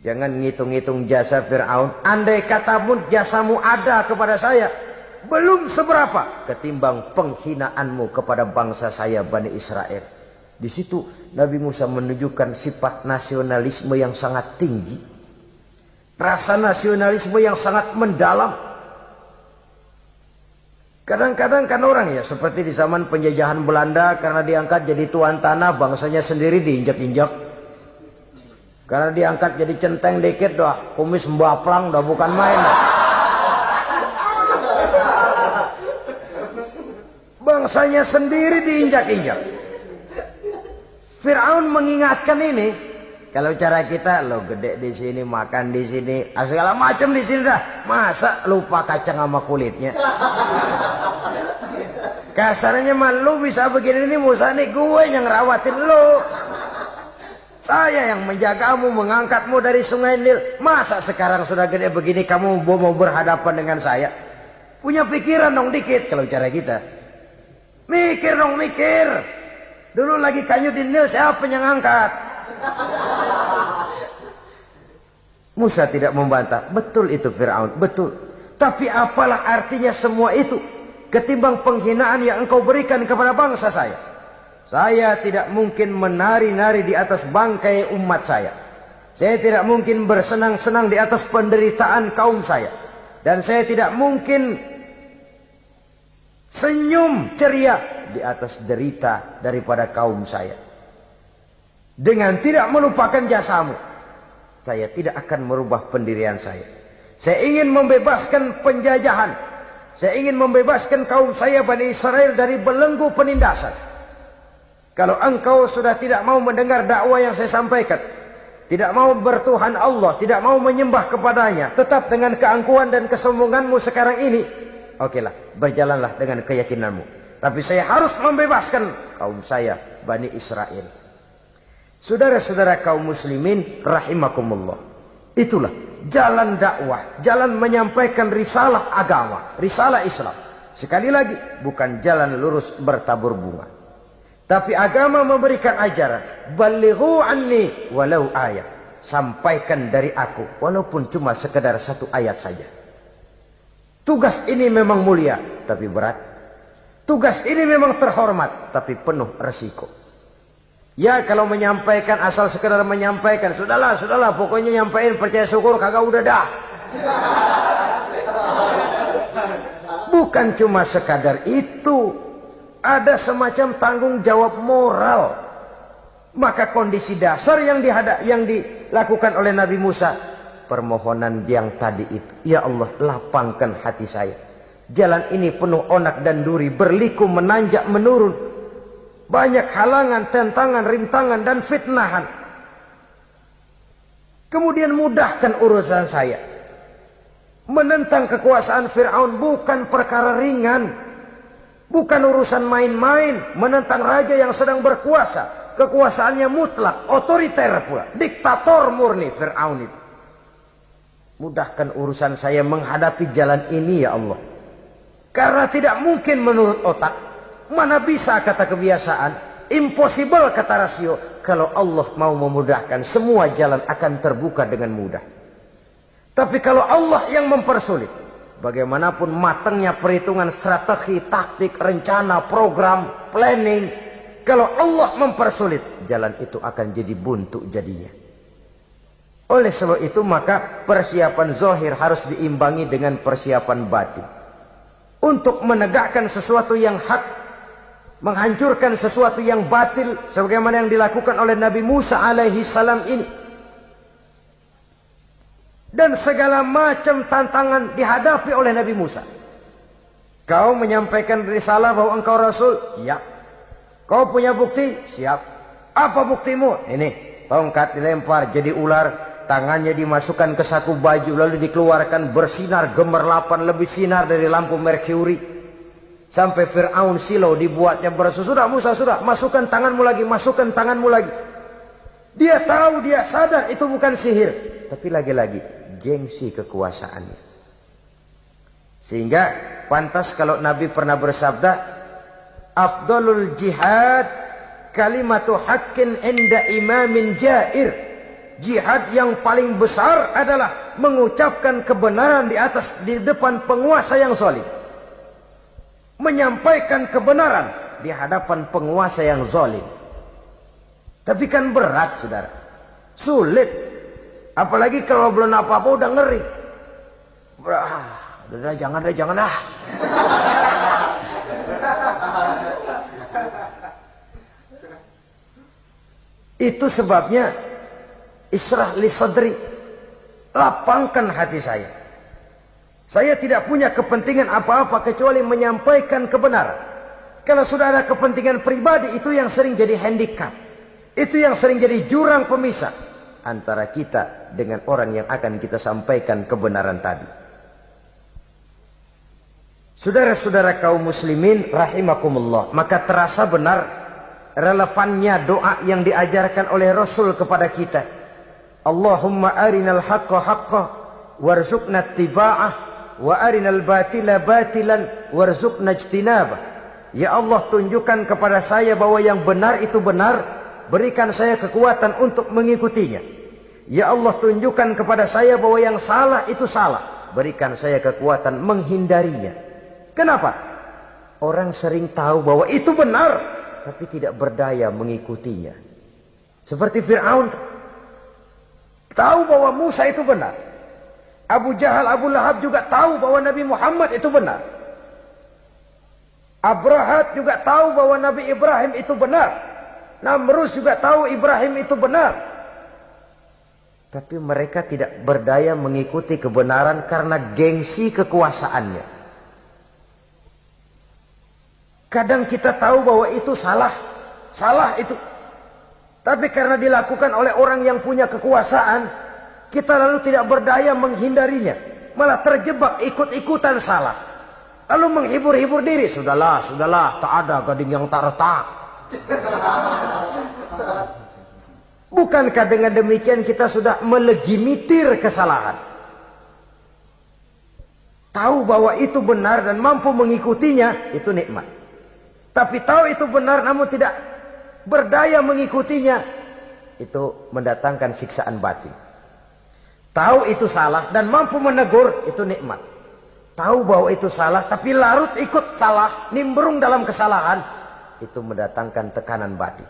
Speaker 1: Jangan ngitung-ngitung jasa Fir'aun. Andai kata pun jasamu ada kepada saya, belum seberapa ketimbang penghinaanmu kepada bangsa saya Bani Israel. Di situ Nabi Musa menunjukkan sifat nasionalisme yang sangat tinggi. Rasa nasionalisme yang sangat mendalam. Kadang-kadang kan orang ya seperti di zaman penjajahan Belanda, karena diangkat jadi tuan tanah, bangsanya sendiri diinjak-injak. Karena diangkat jadi centeng dikit dah, kumis mbaplang dah, bukan main dah. Bangsanya sendiri diinjak-injak. Fir'aun mengingatkan ini. Kalau cara kita, lo gede di sini, makan di sini, segala macam di sini dah. Masa lupa kacang sama kulitnya? Kasarnya mah lu bisa begini nih, Musa nih, gue yang rawatin lu. Saya yang menjagamu, mengangkatmu dari sungai Nil. Masa sekarang sudah gede begini kamu mau berhadapan dengan saya? Punya pikiran dong dikit kalau cara kita. Mikir dong, mikir. Dulu lagi kayu di Nil, siapa yang angkat? Musa tidak membantah. Betul itu Fir'aun, betul. Tapi apalah artinya semua itu ketimbang penghinaan yang engkau berikan kepada bangsa saya. Saya tidak mungkin menari-nari di atas bangkai umat saya. Saya tidak mungkin bersenang-senang di atas penderitaan kaum saya. Dan saya tidak mungkin senyum ceria di atas derita daripada kaum saya. Dengan tidak melupakan jasamu, saya tidak akan merubah pendirian saya. Saya ingin membebaskan penjajahan. Saya ingin membebaskan kaum saya Bani Israel dari belenggu penindasan. Kalau engkau sudah tidak mau mendengar dakwah yang saya sampaikan, tidak mau bertuhan Allah, tidak mau menyembah kepadanya, tetap dengan keangkuhan dan kesombonganmu sekarang ini, okelah, berjalanlah dengan keyakinanmu. Tapi saya harus membebaskan kaum saya Bani Israel. Saudara-saudara kaum muslimin rahimakumullah. Itulah jalan dakwah, jalan menyampaikan risalah agama, risalah Islam. Sekali lagi, bukan jalan lurus bertabur bunga. Tapi agama memberikan ajaran, balighu anni walau ayat. Sampaikan dari aku, walaupun cuma sekedar satu ayat saja. Tugas ini memang mulia, tapi berat. Tugas ini memang terhormat, tapi penuh resiko. Ya kalau menyampaikan asal sekedar menyampaikan, sudahlah, pokoknya nyampaikan, percaya syukur kagak udah dah. Bukan cuma sekadar itu, ada semacam tanggung jawab moral. Maka kondisi dasar yang dilakukan oleh Nabi Musa, permohonan yang tadi itu, ya Allah lapangkan hati saya. Jalan ini penuh onak dan duri, berliku menanjak menurun. Banyak halangan, tentangan, rintangan, dan fitnahan. Kemudian mudahkan urusan saya. Menentang kekuasaan Fir'aun bukan perkara ringan. Bukan urusan main-main. Menentang raja yang sedang berkuasa. Kekuasaannya mutlak, otoriter pula. Diktator murni Fir'aun itu. Mudahkan urusan saya menghadapi jalan ini ya Allah. Karena tidak mungkin menurut otak. Mana bisa kata kebiasaan, impossible kata rasio. Kalau Allah mau memudahkan, semua jalan akan terbuka dengan mudah. Tapi kalau Allah yang mempersulit, bagaimanapun matangnya perhitungan strategi, taktik, rencana, program, planning, kalau Allah mempersulit, jalan itu akan jadi buntu jadinya. Oleh sebab itu maka persiapan zahir harus diimbangi dengan persiapan batin. Untuk menegakkan sesuatu yang hak, menghancurkan sesuatu yang batil sebagaimana yang dilakukan oleh Nabi Musa alaihi salam ini. Dan segala macam tantangan dihadapi oleh Nabi Musa. Kau menyampaikan risalah bahwa engkau Rasul? Ya. Kau punya bukti? Siap. Apa buktimu? Ini, tongkat dilempar jadi ular, tangannya dimasukkan ke saku baju lalu dikeluarkan bersinar gemerlapan, lebih sinar dari lampu merkuri. Sampai Fir'aun silau dibuatnya berasa, sudah Musa, sudah, masukkan tanganmu lagi, masukkan tanganmu lagi. Dia tahu, dia sadar itu bukan sihir. Tapi lagi-lagi, gengsi kekuasaannya. Sehingga pantas kalau Nabi pernah bersabda, afdalul jihad kalimatu haqqin inda imamin jair. Jihad yang paling besar adalah mengucapkan kebenaran di depan penguasa yang zalim. menyampaikan kebenaran di hadapan penguasa yang zalim. Tapi kan berat, saudara. Sulit. Apalagi kalau belum apa-apa udah ngeri. Udah jangan dah. Itu sebabnya Ishrah li sadri, lapangkan hati saya. Saya tidak punya kepentingan apa-apa kecuali menyampaikan kebenaran. Kalau sudah ada kepentingan pribadi, itu yang sering jadi handicap. Itu yang sering jadi jurang pemisah antara kita dengan orang yang akan kita sampaikan kebenaran tadi. Saudara-saudara kaum muslimin rahimakumullah, maka terasa benar relevannya doa yang diajarkan oleh Rasul kepada kita. Allahumma arinal haqqa haqqa warzuqna ittiba'ah wa arinal batila batilan warzuqna ijtinabah. Ya Allah, tunjukkan kepada saya bahwa yang benar itu benar, berikan saya kekuatan untuk mengikutinya. Ya Allah, tunjukkan kepada saya bahwa yang salah itu salah, berikan saya kekuatan menghindarinya. Kenapa? Orang sering tahu bahwa itu benar, tapi tidak berdaya mengikutinya. Seperti Fir'aun tahu bahwa Musa itu benar. Abu Jahal, Abu Lahab juga tahu bahwa Nabi Muhammad itu benar. Abrahat juga tahu bahwa Nabi Ibrahim itu benar. Namrus juga tahu Ibrahim itu benar. Tapi mereka tidak berdaya mengikuti kebenaran karena gengsi kekuasaannya. Kadang kita tahu bahwa itu salah. Salah itu. Tapi karena dilakukan oleh orang yang punya kekuasaan, kita lalu tidak berdaya menghindarinya. Malah terjebak ikut-ikutan salah. Lalu menghibur-hibur diri. Sudahlah, tak ada gading yang tak retak. Bukankah dengan demikian kita sudah melegimitir kesalahan? Tahu bahwa itu benar dan mampu mengikutinya, itu nikmat. Tapi tahu itu benar namun tidak berdaya mengikutinya, itu mendatangkan siksaan batin. Tahu itu salah dan mampu menegur, itu nikmat. Tahu bahwa itu salah tapi larut ikut salah, nimbrung dalam kesalahan, itu mendatangkan tekanan batin.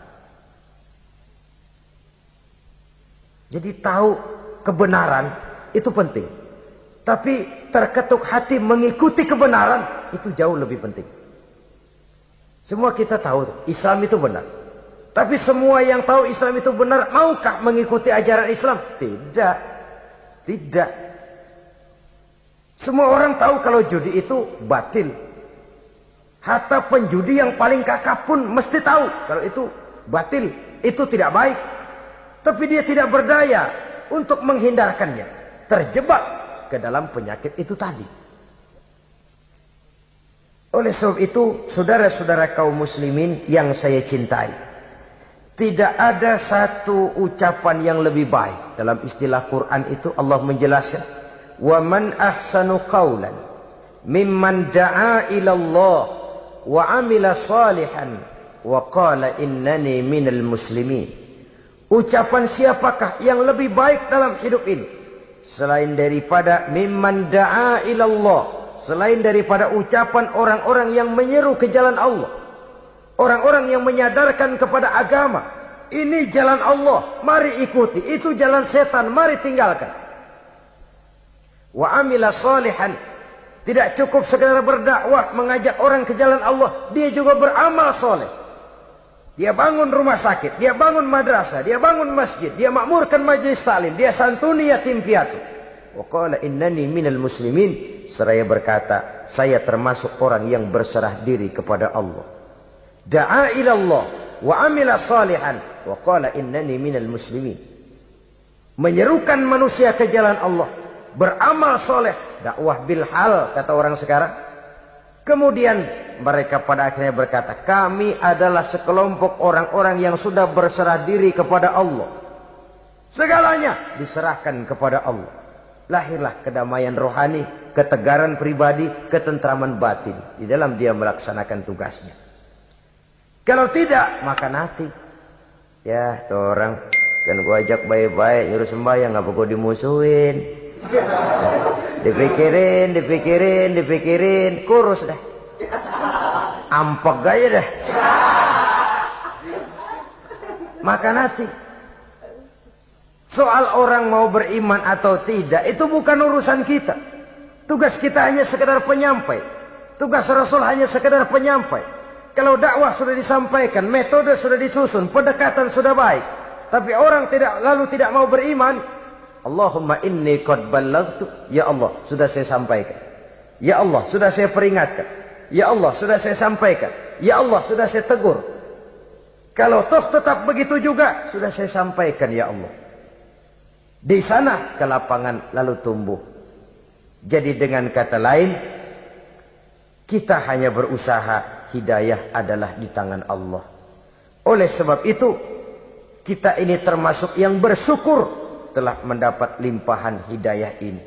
Speaker 1: Jadi tahu kebenaran itu penting. Tapi terketuk hati mengikuti kebenaran itu jauh lebih penting. Semua kita tahu Islam itu benar. Tapi semua yang tahu Islam itu benar maukah mengikuti ajaran Islam? Tidak. Tidak. Semua orang tahu kalau judi itu batil. Hatta penjudi yang paling kakap pun mesti tahu kalau itu batil, itu tidak baik. Tapi dia tidak berdaya untuk menghindarkannya. Terjebak ke dalam penyakit itu tadi. Oleh sebab itu, saudara-saudara kaum muslimin yang saya cintai, tidak ada satu ucapan yang lebih baik. Dalam istilah Quran itu Allah menjelaskan, wa man ahsanu qawlan mimman da'a ila Allah wa amila salihan wa qala innani minal muslimin. Ucapan siapakah yang lebih baik dalam hidup ini selain daripada mimman da'a ila Allah, selain daripada ucapan orang-orang yang menyeru ke jalan Allah, orang-orang yang menyadarkan kepada agama, ini jalan Allah, mari ikuti, itu jalan setan, mari tinggalkan. Wa amila salihan, tidak cukup sekedar berdakwah mengajak orang ke jalan Allah, dia juga beramal soleh. Dia bangun rumah sakit, dia bangun madrasah, dia bangun masjid, dia makmurkan majlis taklim, dia santuni yatim piatu. Wa qala innani minal muslimin, seraya berkata, saya termasuk orang yang berserah diri kepada Allah. Da'a ila Allah wa amila salihan wa qala innani minal muslimin. Menyerukan manusia ke jalan Allah, beramal soleh, dakwah bil hal kata orang sekarang. Kemudian mereka pada akhirnya berkata, kami adalah sekelompok orang-orang yang sudah berserah diri kepada Allah. Segalanya diserahkan kepada Allah. Lahirlah kedamaian rohani, ketegaran pribadi, ketentraman batin di dalam dia melaksanakan tugasnya. Kalau tidak, maka nanti ya tuh orang kan gua ajak baik-baik nyuruh sembahyang, ngapa gua dimusuhin? Dipikirin, kurus dah. ampek gaya deh. Makan hati. Soal orang mau beriman atau tidak itu bukan urusan kita. Tugas kita hanya sekedar penyampai. Tugas Rasul hanya sekedar penyampai. Kalau dakwah sudah disampaikan, metode sudah disusun, pendekatan sudah baik, tapi orang tidak mau beriman, Allahumma inni qad ballaghtu, ya Allah sudah saya sampaikan, ya Allah sudah saya peringatkan, ya Allah sudah saya sampaikan, ya Allah sudah saya tegur. Kalau toh tetap begitu juga, sudah saya sampaikan ya Allah. Di sana kelapangan lalu tumbuh. Jadi dengan kata lain, kita hanya berusaha, hidayah adalah di tangan Allah. Oleh sebab itu, kita ini termasuk yang bersyukur telah mendapat limpahan hidayah ini.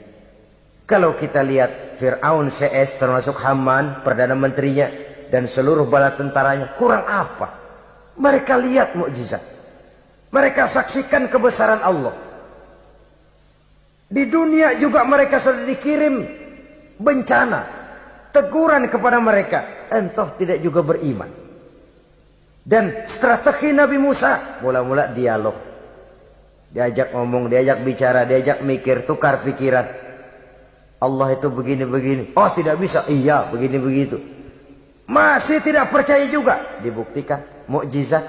Speaker 1: Kalau kita lihat Fir'aun CS termasuk Haman, Perdana Menterinya, dan seluruh bala tentaranya, kurang apa? Mereka lihat mukjizat. Mereka saksikan kebesaran Allah. Di dunia juga mereka sudah dikirim bencana, teguran kepada mereka, entah tidak juga beriman. Dan strategi Nabi Musa mula-mula dialog, diajak ngomong, diajak bicara, diajak mikir, tukar pikiran. Allah itu begini-begini, oh tidak bisa, iya begini begitu. Masih tidak percaya juga, dibuktikan mukjizat,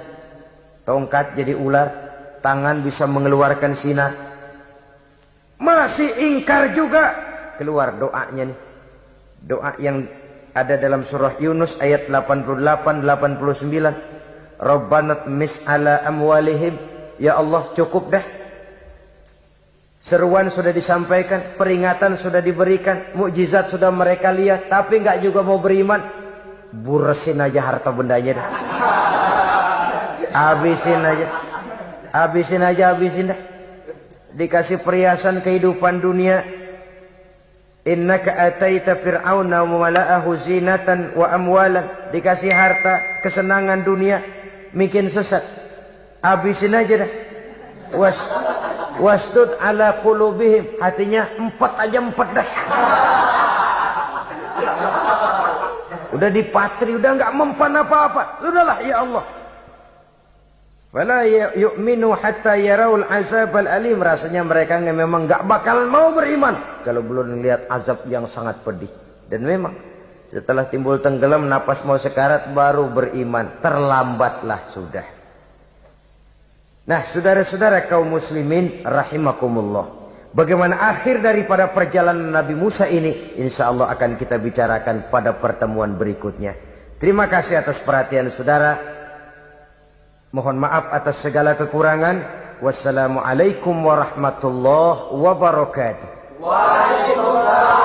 Speaker 1: tongkat jadi ular, tangan bisa mengeluarkan sinar. Masih ingkar juga, keluar doanya nih. Doa yang ada dalam surah Yunus ayat 88-89. Rabbana tmis ala amwalihim. Ya Allah cukup dah. Seruan sudah disampaikan, peringatan sudah diberikan, mukjizat sudah mereka lihat, tapi nggak juga mau beriman. Buresin aja harta bendanya dah. Habisin aja. Habisin aja, habisin dah. Dikasih perhiasan kehidupan dunia. Innaka ataita fir'auna wa mala'ahu zinatan wa amwalan. Dikasih harta, kesenangan dunia, bikin sesat. Habisin aja dah. Wastud ala qulubihim. Hatinya 4 dah. Udah dipatri, udah enggak mempan apa-apa. Sudahlah ya Allah. Wala yu'minu hatta yaraul azabal alim. Rasanya mereka memang enggak bakal mau beriman kalau belum melihat azab yang sangat pedih. Dan memang setelah timbul tenggelam, napas mau sekarat, baru beriman. Terlambatlah sudah. Nah, saudara-saudara kaum muslimin rahimakumullah, bagaimana akhir daripada perjalanan Nabi Musa ini, insya Allah akan kita bicarakan pada pertemuan berikutnya. Terima kasih atas perhatian saudara. Mohon maaf atas segala kekurangan. Wassalamualaikum warahmatullahi wabarakatuh.
Speaker 2: Waalaikumsalam.